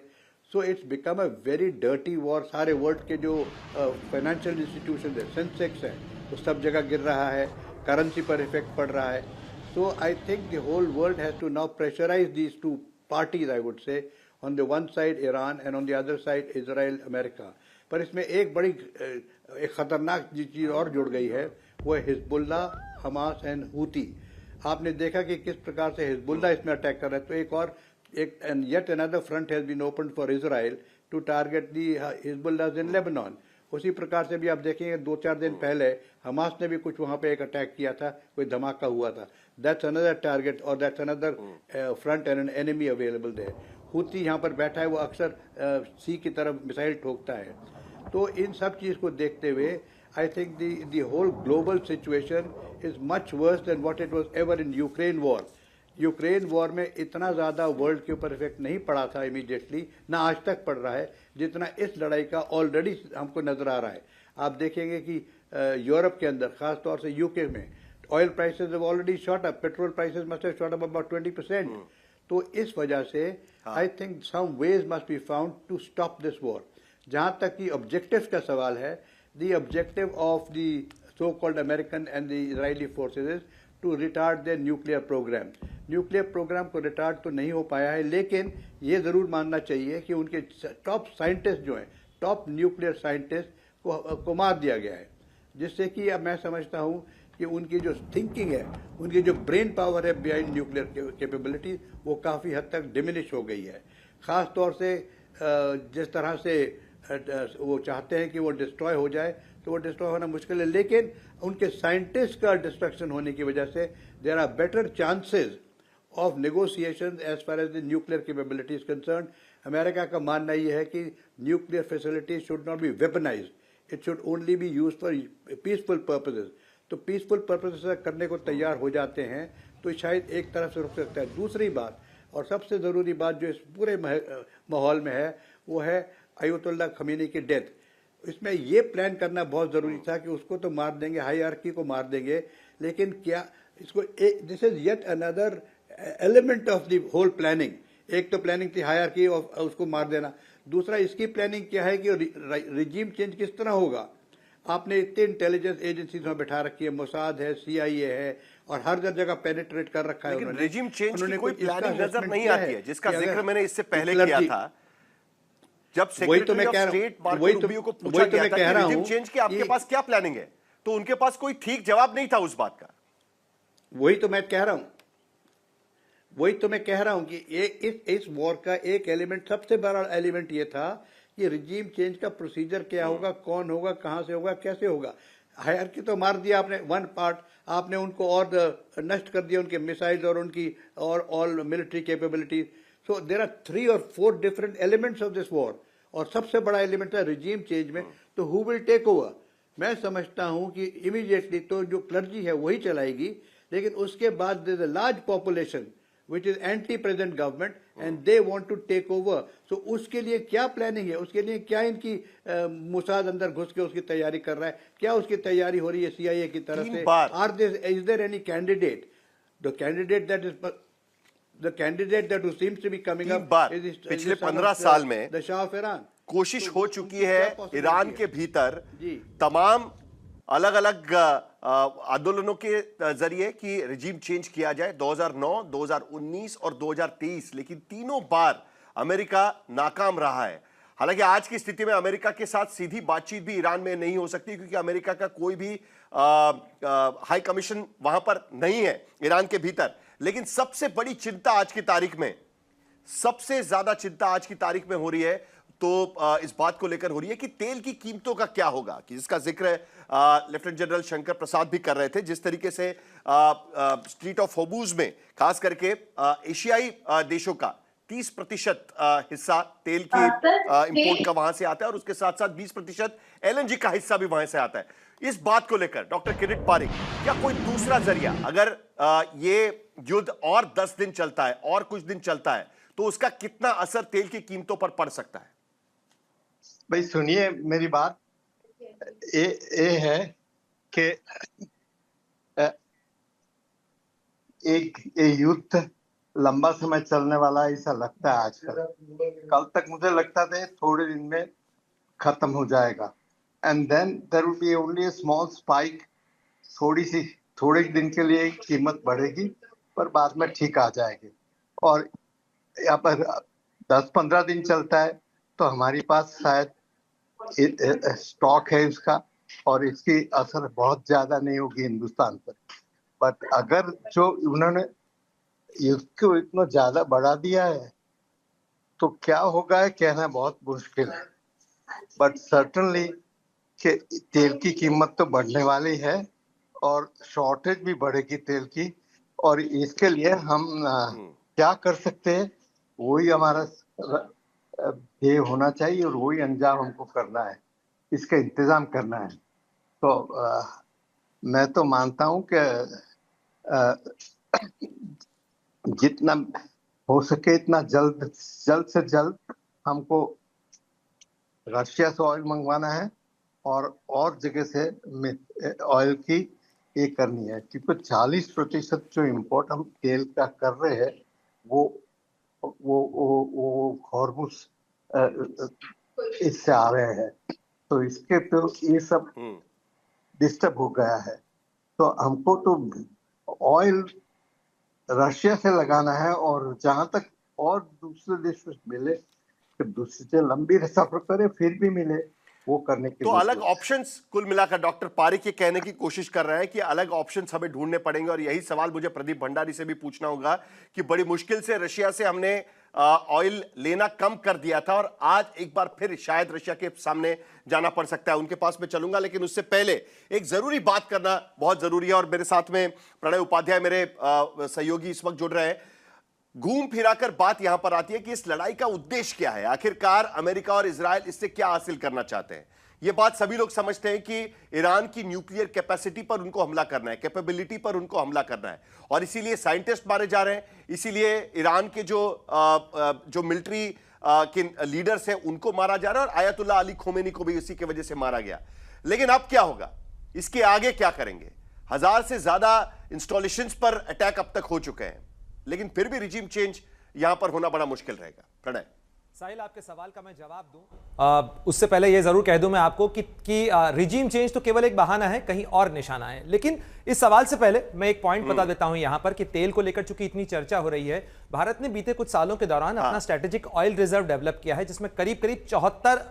So it's become a very dirty war. सारे वर्ल्ड के जो फाइनेंशियल इंस्टीट्यूशन है, सेंसेक्स है, वो सब जगह गिर रहा है, करेंसी पर इफेक्ट पड़ रहा है। So I think the whole world has to now pressurize these two parties, I would say, on the one side Iran and on the other side Israel, America. पर इसमें एक बड़ी एक खतरनाक चीज़ और जुड़ गई है, वो है हिजबुल्ला, हमास एंड हूती। आपने देखा कि किस प्रकार से हिजबुल्ला इसमें अटैक कर रहा है। तो एक और yet another front has been opened for Israel to target the Hezbollah in Lebanon. उसी प्रकार से भी आप देखेंगे 2-4 दिन पहले हमास ने भी कुछ वहां पे एक अटैक किया था, कोई धमाका हुआ था। दैट्स अनदर टारगेट और that's another front and an enemy available there. Houthi यहाँ पर बैठा है, वो अक्सर सी की तरफ मिसाइल ठोकता है। तो इन सब चीज़ को देखते हुए I think the whole global situation is much worse than what it was ever in Ukraine war. Ukraine war में इतना ज़्यादा वर्ल्ड के ऊपर इफेक्ट नहीं पड़ा था इमीडिएटली, ना आज तक पड़ रहा है जितना इस लड़ाई का ऑलरेडी हमको नजर आ रहा है। आप देखेंगे कि यूरोप के अंदर, खास तौर से यूके में, oil prices have already shot up, petrol prices must have shot up about 20%। तो इस वजह से I think some ways must be found to stop this war. जहां तक कि ऑब्जेक्टिव का सवाल है, the objective of the so called American and the Israeli forces is to retard their nuclear program. Nuclear program को retard तो नहीं हो पाया है, लेकिन ये ज़रूर मानना चाहिए कि उनके टॉप साइंटिस्ट जो हैं, टॉप न्यूक्लियर साइंटिस्ट को मार दिया गया है, जिससे कि अब मैं समझता हूँ कि उनकी जो थिंकिंग है, उनकी जो ब्रेन पावर है बिहाइंड न्यूक्लियर कैपेबिलिटी, वो काफ़ी हद तक डिमिनिश हो गई है। ख़ास तौर से जिस तरह से वो चाहते हैं कि वो डिस्ट्रॉय हो जाए, तो वो डिस्ट्रॉय होना मुश्किल है, लेकिन उनके साइंटिस्ट का डिस्ट्रक्शन होने की वजह से there are better chances of negotiations as far as the nuclear capability is concern. America का मानना यह है कि nuclear facility should not be weaponized, it should only be use for peaceful purposes. तो पीसफुल पर्पसेस करने को तैयार हो जाते हैं तो शायद एक तरफ से रुक सकता है। दूसरी बात और सबसे ज़रूरी बात जो इस पूरे माहौल में है वो है अयतुल्ला खमीनी की डेथ। इसमें ये प्लान करना बहुत ज़रूरी था कि उसको तो मार देंगे, हायरार्की को मार देंगे, लेकिन क्या इसको this is yet another element of the whole planning. एक तो प्लानिंग थी हायरार्की और उसको मार देना, दूसरा इसकी प्लानिंग क्या है कि रिजीम चेंज किस तरह होगा। आपने इतने इंटेलिजेंस एजेंसीज में बैठा रखी है, मोसाद है, CIA है, और हर जगह पेनिट्रेट कर रखा है। लेकिन उन्होंने रेजिम चेंज की कोई इसका प्लानिंग नजर assessment नहीं किया आती है, जिसका कि अगर जिक्र मैंने इससे पहले हिटलर किया जी- था जब वही तो सेक्रेटरी मैं ऑफ कह रहा हूं, स्टेट मार्को वही तो- रूबियो को पूछा वही तो गया मैं था कह कि रहा रेजिम हूं चेंज की आपके कि- पास क्या प्लानिंग है, तो उनके पास कोई ठीक जवाब नहीं था उस बात का। वही तो मैं कह रहा हूं कि इस वॉर का एक एलिमेंट, सबसे बड़ा एलिमेंट ये था कि रिजीम चेंज का प्रोसीजर क्या होगा, कौन होगा, कहां से होगा, कैसे होगा। हायरार्की तो मार दिया आपने, वन पार्ट आपने उनको और नष्ट कर दिया, उनके मिसाइल्स और उनकी और all military capabilities. So there are 3 और 4 different elements of this war, और सबसे बड़ा एलिमेंट है रिजीम चेंज में। तो हु विल टेक ओवर? मैं समझता हूं कि इमीडिएटली तो जो क्लर्जी है वही चलाएगी, लेकिन उसके बाद there is a large population which is anti-present government and they want to take over. So उसके लिए क्या प्लानिंग है, उसके लिए क्या इनकी मुसाद अंदर घुस के उसकी तैयारी कर रहा है, क्या उसकी तैयारी हो रही है CIA की तरफ से? Is there any candidate? The candidate that who seems to be coming up is पिछले 15 साल में the Shah of Iran. कोशिश तो हो उसकी चुकी क्या है possibility ईरान है? के भीतर जी। तमाम अलग अलग आंदोलनों के जरिए कि रिजीम चेंज किया जाए, 2009, 2019 और 2023, लेकिन तीनों बार अमेरिका नाकाम रहा है। हालांकि आज की स्थिति में अमेरिका के साथ सीधी बातचीत भी ईरान में नहीं हो सकती, क्योंकि अमेरिका का कोई भी हाई कमीशन वहां पर नहीं है ईरान के भीतर। लेकिन सबसे बड़ी चिंता आज की तारीख में, सबसे ज्यादा चिंता आज की तारीख में हो रही है, तो इस बात को लेकर हो रही है कि तेल की कीमतों का क्या होगा, कि जिसका जिक्र लेफ्टिनेंट जनरल शंकर प्रसाद भी कर रहे थे। जिस तरीके से स्ट्रीट ऑफ होर्मुज में खास करके एशियाई देशों का 30% हिस्सा तेल की इंपोर्ट का वहां से आता है, और उसके साथ साथ 20% LNG का हिस्सा भी वहां से आता है। इस बात को लेकर डॉक्टर किरीट पारिक, क्या कोई दूसरा जरिया, अगर ये युद्ध और 10 दिन चलता है और कुछ दिन चलता है, तो उसका कितना असर तेल की कीमतों पर पड़ सकता है? भाई सुनिए मेरी बात, ये है कि एक युद्ध लंबा समय चलने वाला ऐसा लगता है आजकल। कल तक मुझे लगता था थोड़े दिन में खत्म हो जाएगा, and then there will be only a small spike. थोड़े दिन के लिए कीमत बढ़ेगी, पर बाद में ठीक आ जाएगी। और यहाँ पर 10-15 दिन चलता है तो हमारे पास शायद स्टॉक है इसका, और इसकी असर बहुत ज्यादा नहीं होगी हिंदुस्तान पर। बट अगर जो उन्होंने युद्ध को इतना ज्यादा बढ़ा दिया है तो क्या होगा कहना बहुत मुश्किल है। बट सर्टनली कि तेल की कीमत तो बढ़ने वाली है और शॉर्टेज भी बढ़ेगी तेल की, और इसके लिए हम क्या कर सकते हैं वही हमारा ध्येय होना चाहिए, और वही अंजाम हमको करना है, इसका इंतजाम करना है। तो मैं तो मानता हूं कि जितना हो सके इतना जल्द से जल्द हमको रशिया से ऑयल मंगवाना है, और जगह से ऑयल की ये करनी है, क्योंकि 40% जो इम्पोर्ट हम तेल का कर रहे हैं वो हॉर्मुज इससे आ रहे हैं, तो इसके तो ये सब डिस्टर्ब हो गया है। तो हमको तो ऑयल रशिया से लगाना है, और जहां तक और दूसरे देश में मिले, दूसरे से लंबी सफर करे फिर भी मिले, वो करने के तो अलग ऑप्शंस, कुल मिलाकर डॉक्टर पारिक ये कहने की कोशिश कर रहे हैं कि अलग ऑप्शंस हमें ढूंढने पड़ेंगे। और यही सवाल मुझे प्रदीप भंडारी से भी पूछना होगा कि बड़ी मुश्किल से रशिया से हमने ऑयल लेना कम कर दिया था, और आज एक बार फिर शायद रशिया के सामने जाना पड़ सकता है। उनके पास मैं चलूंगा, लेकिन उससे पहले एक जरूरी बात करना बहुत जरूरी है। और मेरे साथ में प्रणय उपाध्याय मेरे सहयोगी इस वक्त जुड़ रहे हैं। घूम फिराकर बात यहां पर आती है कि इस लड़ाई का उद्देश्य क्या है, आखिरकार अमेरिका और इजराइल इससे क्या हासिल करना चाहते हैं? ये बात सभी लोग समझते हैं कि ईरान की न्यूक्लियर कैपेसिटी पर उनको हमला करना है, कैपेबिलिटी पर उनको हमला करना है, और इसीलिए साइंटिस्ट मारे जा रहे हैं, इसीलिए ईरान के जो मिलिट्री के लीडर्स हैं उनको मारा जा रहा है, और आयतुल्लाह अली खोमेनी को भी इसी की वजह से मारा गया। लेकिन अब क्या होगा, इसके आगे क्या करेंगे? 1000 से ज्यादा इंस्टॉलेशंस पर अटैक अब तक हो चुके हैं, लेकिन फिर भी रिजीम चेंज यहां पर होना बड़ा मुश्किल रहेगा। प्रणय, साहिल, आपके सवाल का मैं जवाब दूं उससे पहले ये जरूर कह दूं मैं आपको कि रिजीम चेंज तो केवल एक बहाना है, कहीं और निशाना है। लेकिन इस सवाल से पहले मैं एक पॉइंट बता देता हूं यहां पर कि तेल को लेकर चूंकि इतनी चर्चा हो रही है, भारत ने बीते कुछ सालों के दौरान अपना स्ट्रेटेजिक ऑयल रिजर्व डेवलप किया है, जिसमें करीब करीब 74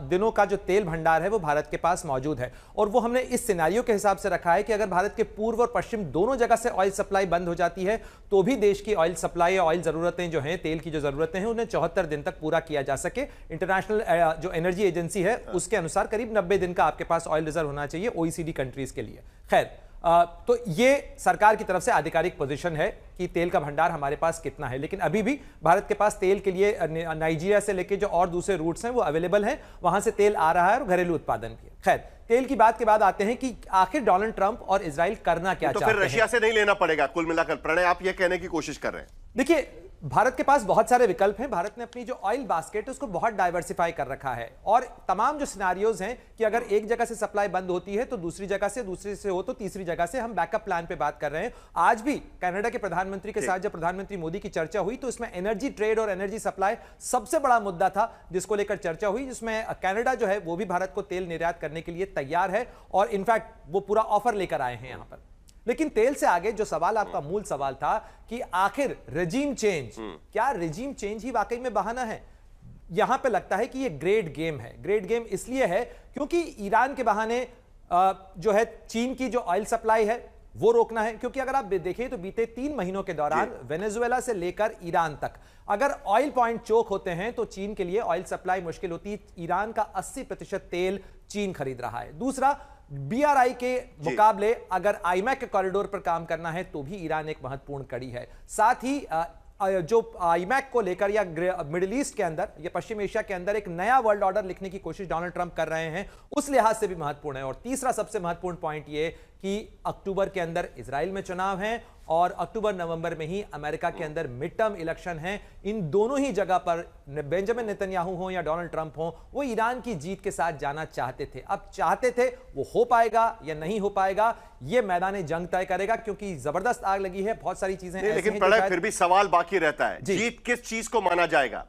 दिनों का जो तेल भंडार है वो भारत के पास मौजूद है। और वो हमने इस सिनेरियो के हिसाब से रखा है कि अगर भारत के पूर्व और पश्चिम दोनों जगह से ऑयल सप्लाई बंद हो जाती है तो भी देश की ऑयल सप्लाई या ऑयल जरूरतें जो हैं, तेल की जो जरूरतें हैं, उन्हें 74 दिन तक पूरा किया जा सके। इंटरनेशनल जो एनर्जी एजेंसी है उसके अनुसार करीब 90 दिन का आपके पास ऑयल रिजर्व होना चाहिए ओईसीडी कंट्रीज के लिए। खैर, तो ये सरकार की तरफ से आधिकारिक पोजीशन है कि तेल का भंडार हमारे पास कितना है, लेकिन अभी भी भारत के पास तेल के लिए नाइजीरिया से लेकर जो और दूसरे रूट्स हैं वो अवेलेबल हैं, वहां से तेल आ रहा है और घरेलू उत्पादन भी है। खैर, तेल की बात के बाद आते हैं कि आखिर डोनाल्ड ट्रंप और इजराइल करना क्या चाहते हैं। तो फिर रशिया से नहीं लेना पड़ेगा कुल मिलाकर? प्रणय, आप ये कहने की कोशिश कर रहे हैं? देखिए, भारत के पास बहुत सारे विकल्प हैं। भारत ने अपनी जो ऑयल बास्केट है उसको बहुत डाइवर्सिफाई कर रखा है, और तमाम जो सिनेरियोज हैं कि अगर एक जगह से सप्लाई बंद होती है तो दूसरी जगह से, दूसरी से हो तो तीसरी जगह से, हम बैकअप प्लान पे बात कर रहे हैं। आज भी कनाडा के प्रधानमंत्री के साथ जब प्रधानमंत्री मोदी की चर्चा हुई तो इसमें एनर्जी ट्रेड और एनर्जी सप्लाई सबसे बड़ा मुद्दा था जिसको लेकर चर्चा हुई, जिसमें कनाडा जो है वो भी भारत को तेल निर्यात करने के लिए तैयार है, और इनफैक्ट वो पूरा ऑफर लेकर आए हैं यहां पर। लेकिन तेल से आगे जो सवाल, आपका मूल सवाल था कि आखिर रिजीम चेंज, क्या रिजीम चेंज ही वाकई में बहाना है? यहां पे लगता है कि ये ग्रेट गेम है। ग्रेट गेम इसलिए है क्योंकि ईरान के बहाने जो है चीन की जो ऑयल सप्लाई है वो रोकना है, क्योंकि अगर आप देखें तो बीते 3 महीनों के दौरान वेनेजुएला से लेकर ईरान तक अगर ऑयल पॉइंट चोक होते हैं तो चीन के लिए ऑयल सप्लाई मुश्किल होती है। ईरान का 80% तेल चीन खरीद रहा है। दूसरा, बीआरआई के मुकाबले अगर आईमैक के कॉरिडोर पर काम करना है तो भी ईरान एक महत्वपूर्ण कड़ी है। साथ ही जो आईमैक को लेकर या मिडिल ईस्ट के अंदर या पश्चिम एशिया के अंदर एक नया वर्ल्ड ऑर्डर लिखने की कोशिश डोनाल्ड ट्रंप कर रहे हैं, उस लिहाज से भी महत्वपूर्ण है। और तीसरा सबसे महत्वपूर्ण पॉइंट ये कि अक्टूबर के अंदर इजराइल में चुनाव है और अक्टूबर नवंबर में ही अमेरिका के अंदर मिड टर्म इलेक्शन है। इन दोनों ही जगह पर बेंजामिन नेतन्याहू हो या डोनाल्ड ट्रंप हो, वो ईरान की जीत के साथ जाना चाहते थे। अब चाहते थे, वो हो पाएगा या नहीं हो पाएगा ये मैदान जंग तय करेगा, क्योंकि जबरदस्त आग लगी है, बहुत सारी चीजें ऐसी लेकिन हैं प्रणय, फिर भी सवाल बाकी रहता है, जीत किस चीज को माना जाएगा?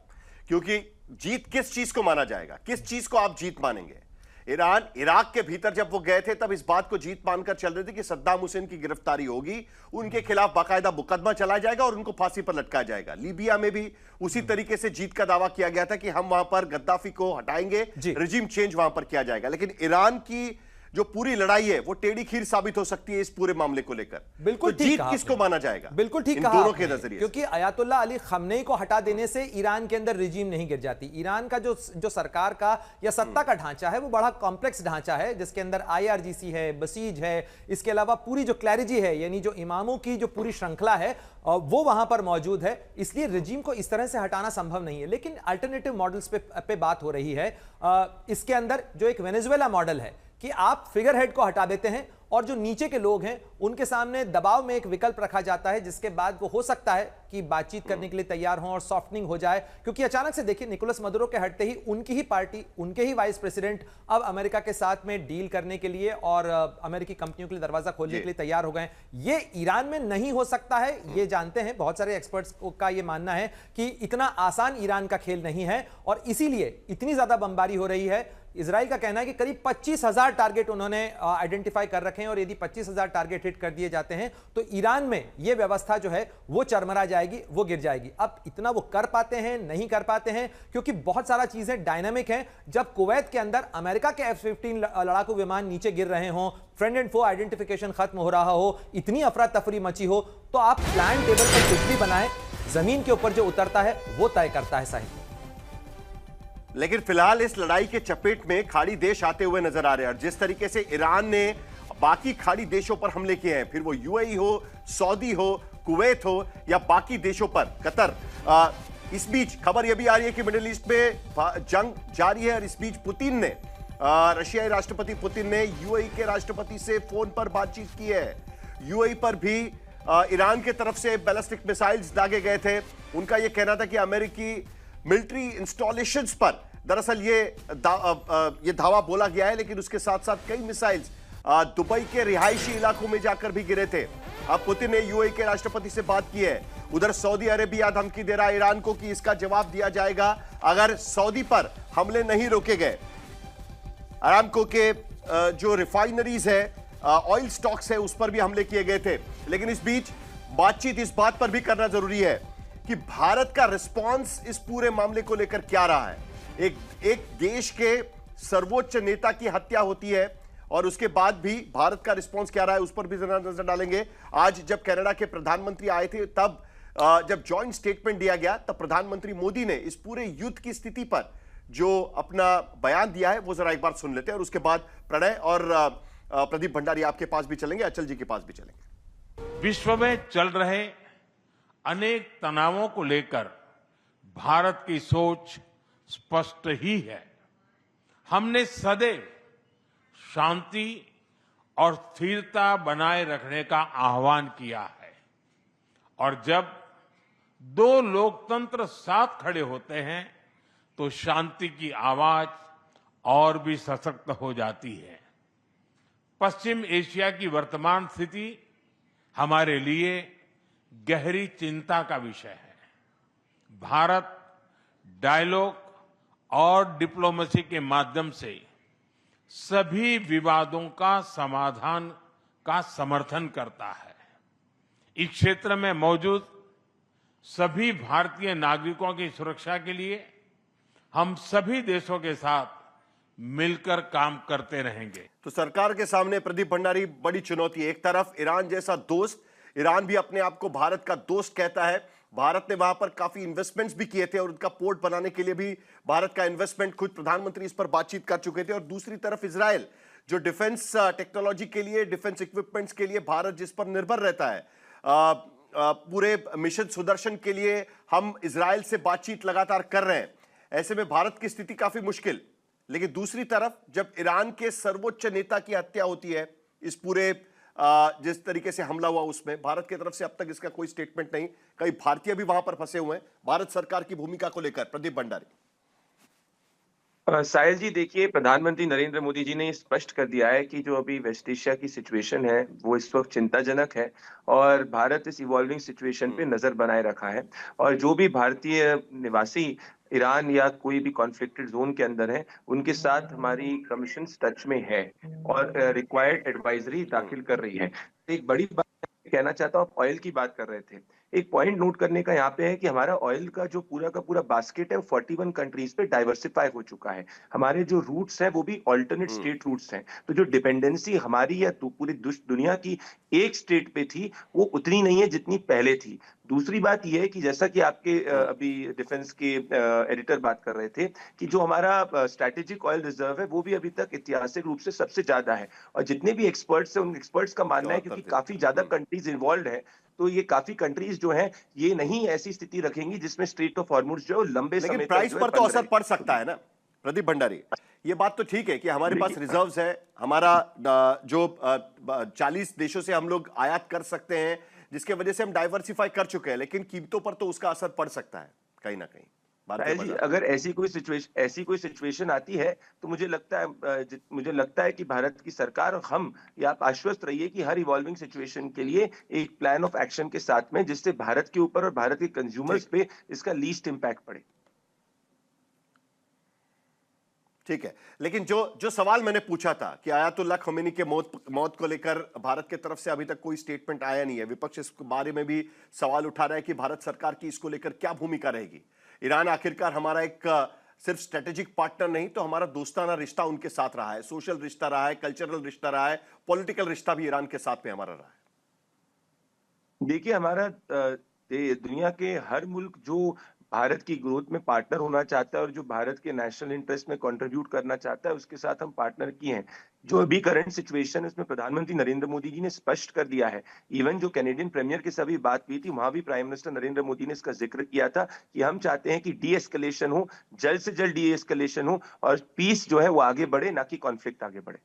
क्योंकि जीत किस चीज को माना जाएगा, किस चीज को आप जीत मानेंगे? ईरान इराक के भीतर जब वो गए थे तब इस बात को जीत मानकर चल रहे थे कि सद्दाम हुसैन की गिरफ्तारी होगी, उनके खिलाफ बाकायदा मुकदमा चलाया जाएगा और उनको फांसी पर लटकाया जाएगा। लीबिया में भी उसी तरीके से जीत का दावा किया गया था कि हम वहां पर गद्दाफी को हटाएंगे, रिजीम चेंज वहां पर किया जाएगा। लेकिन ईरान की जो पूरी लड़ाई है वो टेढ़ी खीर साबित हो सकती है इस पूरे मामले को लेकर। बिल्कुल तो जीत किसको माना जाएगा? बिल्कुल ठीक इन कहा दोनों के आपने, नजरिए, क्योंकि अयातुल्लाह अली खमनेई को हटा देने से ईरान के अंदर रिजीम नहीं गिर जाती। ईरान का जो सरकार का या सत्ता का ढांचा है वो बड़ा कॉम्प्लेक्स ढांचा है, जिसके अंदर IRGC है, बसीज है, इसके अलावा पूरी जो क्लैरिजी है यानी जो इमामों की जो पूरी श्रृंखला है वो वहां पर मौजूद है। इसलिए रिजीम को इस तरह से हटाना संभव नहीं है। लेकिन अल्टरनेटिव मॉडल्स पे बात हो रही है। इसके अंदर जो एक वेनेजुएला मॉडल है कि आप फिगर हेड को हटा देते हैं और जो नीचे के लोग हैं उनके सामने दबाव में एक विकल्प रखा जाता है, जिसके बाद वो हो सकता है कि बातचीत करने के लिए तैयार हों और सॉफ्टनिंग हो जाए। क्योंकि अचानक से देखिए, निकोलस मदुरो के हटते ही उनकी ही पार्टी, उनके ही वाइस प्रेसिडेंट अब अमेरिका के साथ में डील करने के लिए और अमेरिकी कंपनियों के लिए दरवाजा खोलने के लिए तैयार हो गए। ये ईरान में नहीं हो सकता है, ये जानते हैं बहुत सारे एक्सपर्ट्स का ये मानना है कि इतना आसान ईरान का खेल नहीं है, और इसीलिए इतनी ज्यादा बमबारी हो रही है। इजराइल का कहना है कि करीब 25,000 टारगेट उन्होंने आइडेंटिफाई कर रखे हैं, और यदि 25,000 टारगेट हिट कर दिए जाते हैं तो ईरान में यह व्यवस्था जो है वो चरमरा जाएगी, वो गिर जाएगी। अब इतना वो कर पाते हैं, नहीं कर पाते हैं, क्योंकि बहुत सारा चीजें डायनामिक हैं। जब कुवैत के अंदर अमेरिका के F-15 लड़ाकू विमान नीचे गिर रहे हों, फ्रेंड एंड फो आइडेंटिफिकेशन खत्म हो रहा हो, इतनी अफरा तफरी मची हो, तो आप प्लान टेबल पर कुछ भी बनाएं, जमीन के ऊपर जो उतरता है वो तय करता है। साहिब, लेकिन फिलहाल इस लड़ाई के चपेट में खाड़ी देश आते हुए नजर आ रहे हैं। जिस तरीके से ईरान ने बाकी खाड़ी देशों पर हमले किए हैं, फिर वो UAE हो, सऊदी हो, कुवैत हो या बाकी देशों पर कतर, इस बीच खबर यह भी आ रही है कि मिडिल ईस्ट में जंग जारी है, और इस बीच पुतिन ने रशियाई राष्ट्रपति पुतिन ने यूएई के राष्ट्रपति से फोन पर बातचीत की है। यूएई पर भी ईरान की तरफ से बैलिस्टिक मिसाइल्स दागे गए थे। उनका यह कहना था कि अमेरिकी मिलिट्री इंस्टॉलेशंस पर दरअसल ये धावा बोला गया है, लेकिन उसके साथ साथ कई मिसाइल्स दुबई के रिहायशी इलाकों में जाकर भी गिरे थे। अब पुतिन ने यूएई के राष्ट्रपति से बात की है। उधर सऊदी अरेबिया धमकी दे रहा है ईरान को कि इसका जवाब दिया जाएगा अगर सऊदी पर हमले नहीं रोके गए। अरामको के जो रिफाइनरीज है, ऑयल स्टॉक्स है, उस पर भी हमले किए गए थे। लेकिन इस बीच बातचीत इस बात पर भी करना जरूरी है कि भारत का रिस्पांस इस पूरे मामले को लेकर क्या रहा है। एक देश के सर्वोच्च नेता की हत्या होती है और उसके बाद भी भारत का रिस्पांस क्या रहा है, उस पर भी जरा नजर डालेंगे। आज जब कनाडा के प्रधानमंत्री आए थे, तब जब जॉइंट स्टेटमेंट दिया गया, तब प्रधानमंत्री मोदी ने इस पूरे युद्ध की स्थिति पर जो अपना बयान दिया है वो जरा एक बार सुन लेते हैं और उसके बाद प्रणय और प्रदीप भंडारी आपके पास भी चलेंगे, अचल जी के पास भी चलेंगे। विश्व में चल रहे अनेक तनावों को लेकर भारत की सोच स्पष्ट ही है। हमने सदैव शांति और स्थिरता बनाए रखने का आह्वान किया है और जब दो लोकतंत्र साथ खड़े होते हैं तो शांति की आवाज और भी सशक्त हो जाती है। पश्चिम एशिया की वर्तमान स्थिति हमारे लिए गहरी चिंता का विषय है। भारत डायलॉग और डिप्लोमेसी के माध्यम से सभी विवादों का समाधान का समर्थन करता है। इस क्षेत्र में मौजूद सभी भारतीय नागरिकों की सुरक्षा के लिए हम सभी देशों के साथ मिलकर काम करते रहेंगे। तो सरकार के सामने प्रदीप भंडारी बड़ी चुनौती है। एक तरफ ईरान जैसा दोस्त, ईरान भी अपने आप को भारत का दोस्त कहता है। भारत ने वहां पर काफी इन्वेस्टमेंट्स भी किए थे और उनका पोर्ट बनाने के लिए भी भारत का इन्वेस्टमेंट, खुद प्रधानमंत्री इस पर बातचीत कर चुके थे। और दूसरी तरफ इजराइल, जो डिफेंस टेक्नोलॉजी के लिए, डिफेंस इक्विपमेंट्स के लिए भारत जिस पर निर्भर रहता है, पूरे मिशन सुदर्शन के लिए हम इजराइल से बातचीत लगातार कर रहे हैं। ऐसे में भारत की स्थिति काफी मुश्किल। लेकिन दूसरी तरफ जब ईरान के सर्वोच्च नेता की हत्या होती है, इस पूरे जिस तरीके से हमला हुआ उसमें भारत की तरफ से अब तक इसका कोई स्टेटमेंट नहीं। कई भारतीय भी वहां पर फंसे हुए हैं भारत सरकार की भूमिका को लेकर। प्रदीप भंडारी। साहिल जी, देखिए, प्रधानमंत्री नरेंद्र मोदी जी ने स्पष्ट कर दिया है कि जो अभी वेस्ट एशिया की सिचुएशन है वो इस वक्त चिंताजनक है और भारत इस इवॉल्विंग सिचुएशन पे नजर बनाए रखा है और जो भी भारतीय निवासी ईरान या कोई भी कॉन्फ्लिक्टेड जोन के अंदर है उनके साथ हमारी कमीशन टच में है और रिक्वायर्ड एडवाइजरी दाखिल कर रही है। एक बड़ी बात कहना चाहता हूँ, आप ऑयल की बात कर रहे थे, एक पॉइंट नोट करने का यहाँ पे है कि हमारा ऑयल का जो पूरा का पूरा बास्केट है वो 41 कंट्रीज पे डाइवर्सिफाई हो चुका है। हमारे जो रूट्स हैं वो भी अल्टरनेट स्टेट रूट्स हैं, तो जो डिपेंडेंसी हमारी या पूरी दुनिया की एक स्टेट पे थी वो उतनी नहीं है जितनी पहले थी। दूसरी बात यह है कि जैसा कि आपके अभी डिफेंस के एडिटर बात कर रहे थे कि जो हमारा स्ट्रैटेजिक ऑयल रिजर्व है वो भी अभी तक ऐतिहासिक रूप से सबसे ज्यादा है और जितने भी एक्सपर्ट्स हैं उन एक्सपर्ट्स का मानना है क्योंकि काफी ज्यादा कंट्रीज इन्वॉल्व है तो ये काफी कंट्रीज जो हैं ये नहीं ऐसी स्थिति रखेंगी जिसमें स्ट्रेट ऑफ हॉर्मुज जो लंबे समय तक प्राइस पर तो असर पड़ सकता है ना प्रदीप भंडारी। ये बात तो ठीक है कि हमारे पास रिजर्व्स है, हमारा जो 40 देशों से हम लोग आयात कर सकते हैं जिसके वजह से हम डाइवर्सिफाई कर चुके हैं, लेकिन कीमतों पर तो उसका असर पड़ सकता है कहीं ना कहीं। जी, अगर ऐसी कोई सिचुएशन आती है तो मुझे लगता है कि भारत की सरकार और हम या आप आश्वस्त रहिए कि हर इवॉल्विंग सिचुएशन के लिए एक प्लान ऑफ एक्शन के साथ में जिससे भारत के ऊपर और भारत के कंज्यूमर्स पे इसका लीस्ट इंपैक्ट पड़े। ठीक है, लेकिन जो सवाल मैंने पूछा था कि आयतुल्लाह खमीनी के मौत को लेकर भारत की तरफ से अभी तक कोई स्टेटमेंट आया नहीं है। विपक्ष इस बारे में भी सवाल उठा रहा है कि भारत सरकार की इसको लेकर क्या भूमिका रहेगी। ईरान आखिरकार हमारा एक सिर्फ स्ट्रेटेजिक पार्टनर नहीं तो हमारा दोस्ताना रिश्ता उनके साथ रहा है, सोशल रिश्ता रहा है, कल्चरल रिश्ता रहा है, पॉलिटिकल रिश्ता भी ईरान के साथ में हमारा रहा है। देखिए, हमारा दुनिया के हर मुल्क जो भारत की ग्रोथ में पार्टनर होना चाहता है और जो भारत के नेशनल इंटरेस्ट में कंट्रीब्यूट करना चाहता है, उसके साथ हम पार्टनर किए हैं। जो अभी करंट सिचुएशन है, उसमें प्रधानमंत्री नरेंद्र मोदी जी ने स्पष्ट कर दिया है। इवन जो कैनेडियन प्रीमियर के साथ भी बात हुई थी, वहां भी प्राइम मिनिस्टर नरेंद्र मोदी ने इसका जिक्र किया था कि हम चाहते हैं कि डी एस्केलेशन हो, जल्द से जल्द डी एस्केलेशन हो और पीस जो है वो आगे बढ़े, ना कि कॉन्फ्लिक्ट आगे बढ़े।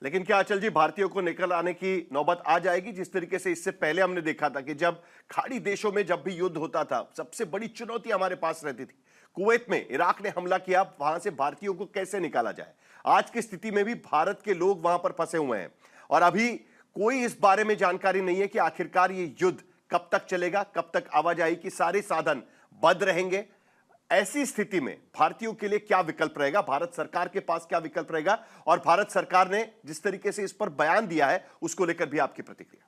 लेकिन क्या अचल जी, भारतीयों को निकल आने की नौबत आ जाएगी? जिस तरीके से इससे पहले हमने देखा था कि जब खाड़ी देशों में जब भी युद्ध होता था, सबसे बड़ी चुनौती हमारे पास रहती थी। कुवैत में इराक ने हमला किया, वहां से भारतीयों को कैसे निकाला जाए। आज की स्थिति में भी भारत के लोग वहां पर फंसे हुए हैं और अभी कोई इस बारे में जानकारी नहीं है कि आखिरकार ये युद्ध कब तक चलेगा, कब तक आवाजाही के सारे साधन बंद रहेंगे। ऐसी स्थिति में भारतीयों के लिए क्या विकल्प रहेगा, भारत सरकार के पास क्या विकल्प रहेगा, और भारत सरकार ने जिस तरीके से इस पर बयान दिया है उसको लेकर भी आपकी प्रतिक्रिया?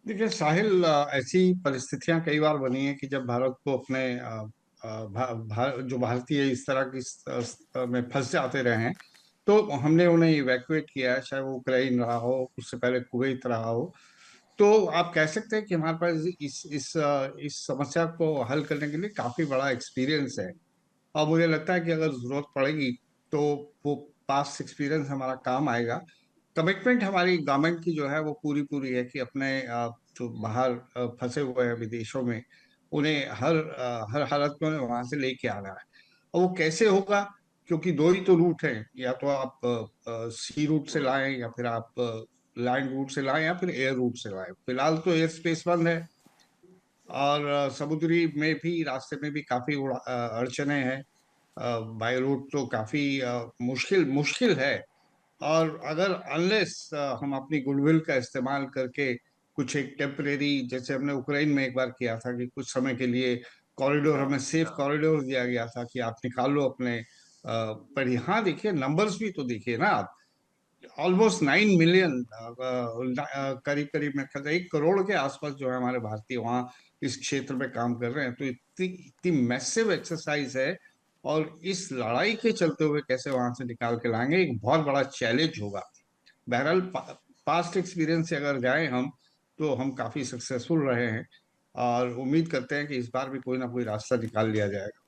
देखिए साहिल, ऐसी परिस्थितियां कई बार बनी है कि जब भारत को अपने जो भारतीय इस तरह की में फंस जाते रहे हैं, तो हमने उन्हें इवैक्यूएट किया है, चाहे वो उक्रेन रहा हो, उससे पहले कुवैत रहा हो। तो आप कह सकते हैं कि हमारे पास इस समस्या को हल करने के लिए काफी बड़ा एक्सपीरियंस है। और मुझे लगता है कि अगर जरूरत पड़ेगी तो वो पास्ट एक्सपीरियंस हमारा काम आएगा। कमिटमेंट हमारी गवर्नमेंट की जो है वो पूरी पूरी है कि अपने जो बाहर फंसे हुए हैं विदेशों में, उन्हें हर हालत में उन्हें वहां से लेके आना है। और वो कैसे होगा, क्योंकि दो ही तो रूट हैं, या तो आप सी रूट से लाएं, या फिर आप लैंड रूट से लाएं, या फिर एयर रूट से लाएं। फिलहाल तो एयर स्पेस बंद है और समुद्री में भी रास्ते में भी काफी अड़चने हैं। बाय रोड तो काफी मुश्किल मुश्किल है। और अगर अनलेस हम अपनी गुडविल का इस्तेमाल करके कुछ एक टेम्परेरी, जैसे हमने उक्रेन में एक बार किया था कि कुछ समय के लिए कॉरिडोर, हमें सेफ कॉरिडोर दिया गया था कि आप निकाल लो अपने पर यहाँ देखिए नंबर्स भी तो देखिए ना आप। ऑलमोस्ट 9 मिलियन, करीब करीब मैं कहता 1 करोड़ के आसपास जो है हमारे भारतीय वहाँ इस क्षेत्र में काम कर रहे हैं। तो इतनी इतनी मैसिव एक्सरसाइज है, और इस लड़ाई के चलते हुए कैसे वहां से निकाल के लाएंगे, एक बहुत बड़ा चैलेंज होगा। बहरहाल पास्ट एक्सपीरियंस से अगर जाएं हम, तो हम काफी सक्सेसफुल रहे हैं और उम्मीद करते हैं कि इस बार भी कोई ना कोई रास्ता निकाल लिया जाएगा।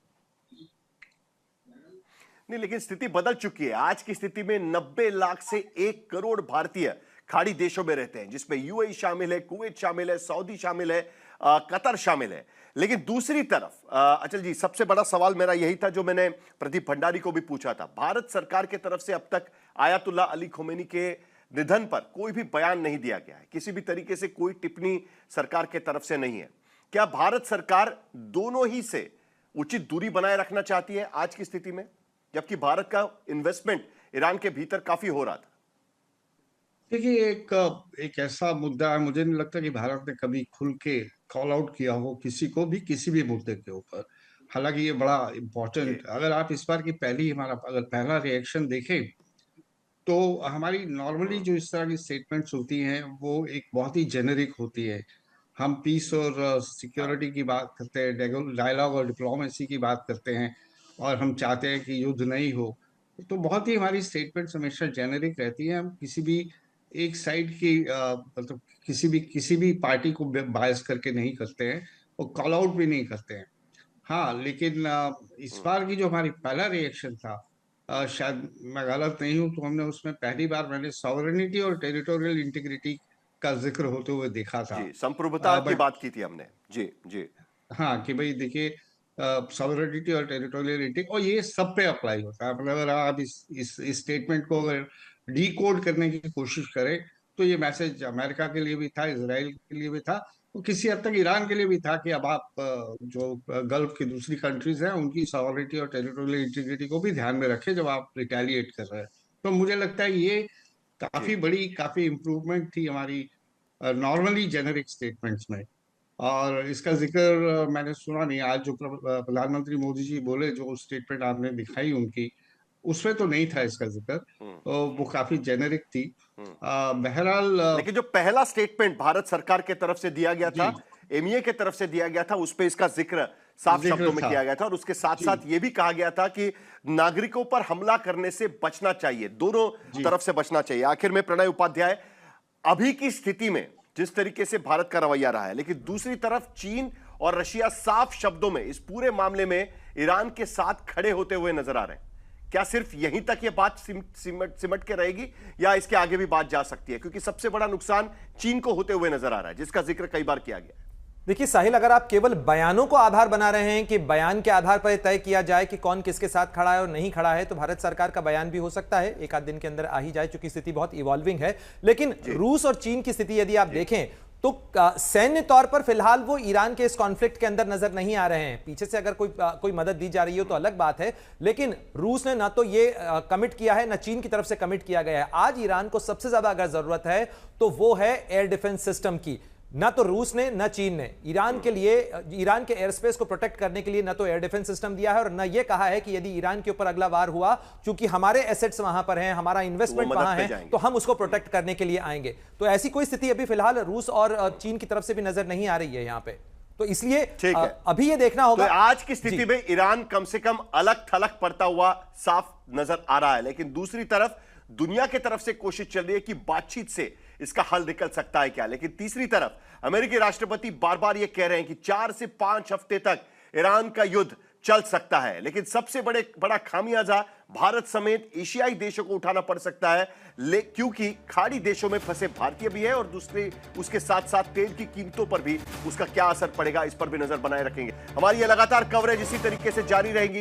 नहीं, लेकिन स्थिति बदल चुकी है। आज की स्थिति में 90 लाख से 1 करोड़ भारतीय खाड़ी देशों में रहते हैं, जिसमें यूएई शामिल है, कुवैत शामिल है, सऊदी शामिल है, कतर शामिल है। लेकिन दूसरी तरफ अचल जी, सबसे बड़ा सवाल मेरा यही था जो मैंने प्रदीप भंडारी को भी पूछा था। भारत सरकार की तरफ से अब तक आयतुल्लाह अली खोमेनी के निधन पर कोई भी बयान नहीं दिया गया है, किसी भी तरीके से कोई टिप्पणी सरकार की तरफ से नहीं है। क्या भारत सरकार दोनों ही से उचित दूरी बनाए रखना चाहती है आज की स्थिति में, जबकि भारत का इन्वेस्टमेंट ईरान के भीतर काफी हो रहा था? देखिए एक ऐसा मुद्दा है, मुझे नहीं लगता कि भारत ने कभी खुल के कॉल आउट किया हो किसी को भी किसी भी मुद्दे के ऊपर। हालांकि ये बड़ा इम्पोर्टेंट, अगर आप इस बार की हमारा अगर पहला रिएक्शन देखें, तो हमारी नॉर्मली जो इस तरह की स्टेटमेंट्स होती हैं वो एक बहुत ही जेनेरिक होती है। हम पीस और सिक्योरिटी की बात करते हैं, डायलॉग और डिप्लोमेसी की बात करते हैं, और हम चाहते हैं कि युद्ध नहीं हो। तो बहुत ही हमारी स्टेटमेंट्स हमेशा जेनेरिक रहती है। हम किसी भी एक साइड की मतलब किसी भी पार्टी को बायस करके नहीं करते हैं, और कॉल आउट भी नहीं करते हैं। हाँ, लेकिन इस बार की जो हमारी पहला रिएक्शन था, शायद मैं गलत नहीं हूं तो हमने उसमें पहली बार मैंने सॉवरेनिटी और टेरिटोरियल इंटीग्रिटी का जिक्र होते हुए देखा था। जी, संप्रभुता की बट बात की थी हमने। जी जी। हाँ, कि भाई देखिए सॉवरेनिटी और टेरिटोरियलिटी, और ये सब पे अप्लाई होता है। मतलब अगर आप इस स्टेटमेंट को अगर डीकोड करने की कोशिश करें, तो ये मैसेज अमेरिका के लिए भी था, इसराइल के लिए भी था, तो किसी हद तक ईरान के लिए भी था कि अब आप जो गल्फ की दूसरी कंट्रीज हैं उनकी सॉवरेनिटी और टेरिटोरियल इंटीग्रिटी को भी ध्यान में रखें जब आप रिटेलिएट कर रहे हैं। तो मुझे लगता है ये काफी इम्प्रूवमेंट थी हमारी नॉर्मली जेनेरिक स्टेटमेंट्स में। और इसका जिक्र मैंने सुना नहीं आज, जो प्रधानमंत्री मोदी जी बोले, जो स्टेटमेंट आपने दिखाई उनकी, उसमें तो नहीं था इसका जिक्र। तो वो काफी जेनेरिक थी। बहरहाल लेकिन जो पहला स्टेटमेंट भारत सरकार के तरफ से दिया गया था, एमईए के तरफ से दिया गया था, उस पे इसका जिक्र साफ शब्दों में किया गया था, और उसके साथ साथ ये भी कहा गया था कि नागरिकों पर हमला करने से बचना चाहिए, दोनों तरफ से बचना चाहिए। आखिर में प्रणय उपाध्याय, अभी की स्थिति में जिस तरीके से भारत का रवैया रहा है, लेकिन दूसरी तरफ चीन और रशिया साफ शब्दों में इस पूरे मामले में ईरान के साथ खड़े होते हुए नजर आ रहे हैं। क्या सिर्फ यहीं तक ये बात सिमट के रहेगी या इसके आगे भी बात जा सकती है? क्योंकि सबसे बड़ा नुकसान चीन को होते हुए नजर आ रहा है, जिसका जिक्र कई बार किया गया है। देखिए साहिल, अगर आप केवल बयानों को आधार बना रहे हैं कि बयान के आधार पर तय किया जाए कि कौन किसके साथ खड़ा है और नहीं खड़ा है, तो भारत सरकार का बयान भी हो सकता है एक आध दिन के अंदर आ ही जाए, चूंकि स्थिति बहुत इवॉल्विंग है। लेकिन रूस और चीन की स्थिति यदि आप देखें तो सैन्य तौर पर फिलहाल वो ईरान के इस कॉन्फ्लिक्ट के अंदर नजर नहीं आ रहे हैं। पीछे से अगर कोई मदद दी जा रही हो तो अलग बात है, लेकिन रूस ने ना तो ये कमिट किया है, ना चीन की तरफ से कमिट किया गया है। आज ईरान को सबसे ज्यादा अगर जरूरत है तो वो है एयर डिफेंस सिस्टम की। ना तो रूस ने ना चीन ने ईरान के लिए, ईरान के एयर स्पेस को प्रोटेक्ट करने के लिए ना तो एयर डिफेंस सिस्टम दिया है और ना ये कहा है कि यदि ईरान के ऊपर अगला वार हुआ, चूंकि हमारे एसेट्स वहां पर हैं, हमारा इन्वेस्टमेंट वहां है, तो हम उसको प्रोटेक्ट करने के लिए आएंगे। तो ऐसी कोई स्थिति अभी फिलहाल रूस और चीन की तरफ से भी नजर नहीं आ रही है यहां पे। तो इसलिए अभी ये देखना होगा। तो आज की स्थिति में ईरान कम से कम अलग थलग पड़ता हुआ साफ नजर आ रहा है, लेकिन दूसरी तरफ दुनिया की तरफ से कोशिश चल रही है कि बातचीत से इसका हल निकल सकता है क्या। लेकिन तीसरी तरफ अमेरिकी राष्ट्रपति बार बार यह कह रहे हैं कि 4 से 5 हफ्ते तक ईरान का युद्ध चल सकता है। लेकिन सबसे बड़ा खामियाजा भारत समेत एशियाई देशों को उठाना पड़ सकता है, क्योंकि खाड़ी देशों में फंसे भारतीय भी है और दूसरे उसके साथ साथ तेल की कीमतों पर भी उसका क्या असर पड़ेगा, इस पर भी नजर बनाए रखेंगे। हमारी ये लगातार कवरेज इसी तरीके से जारी रहेगी।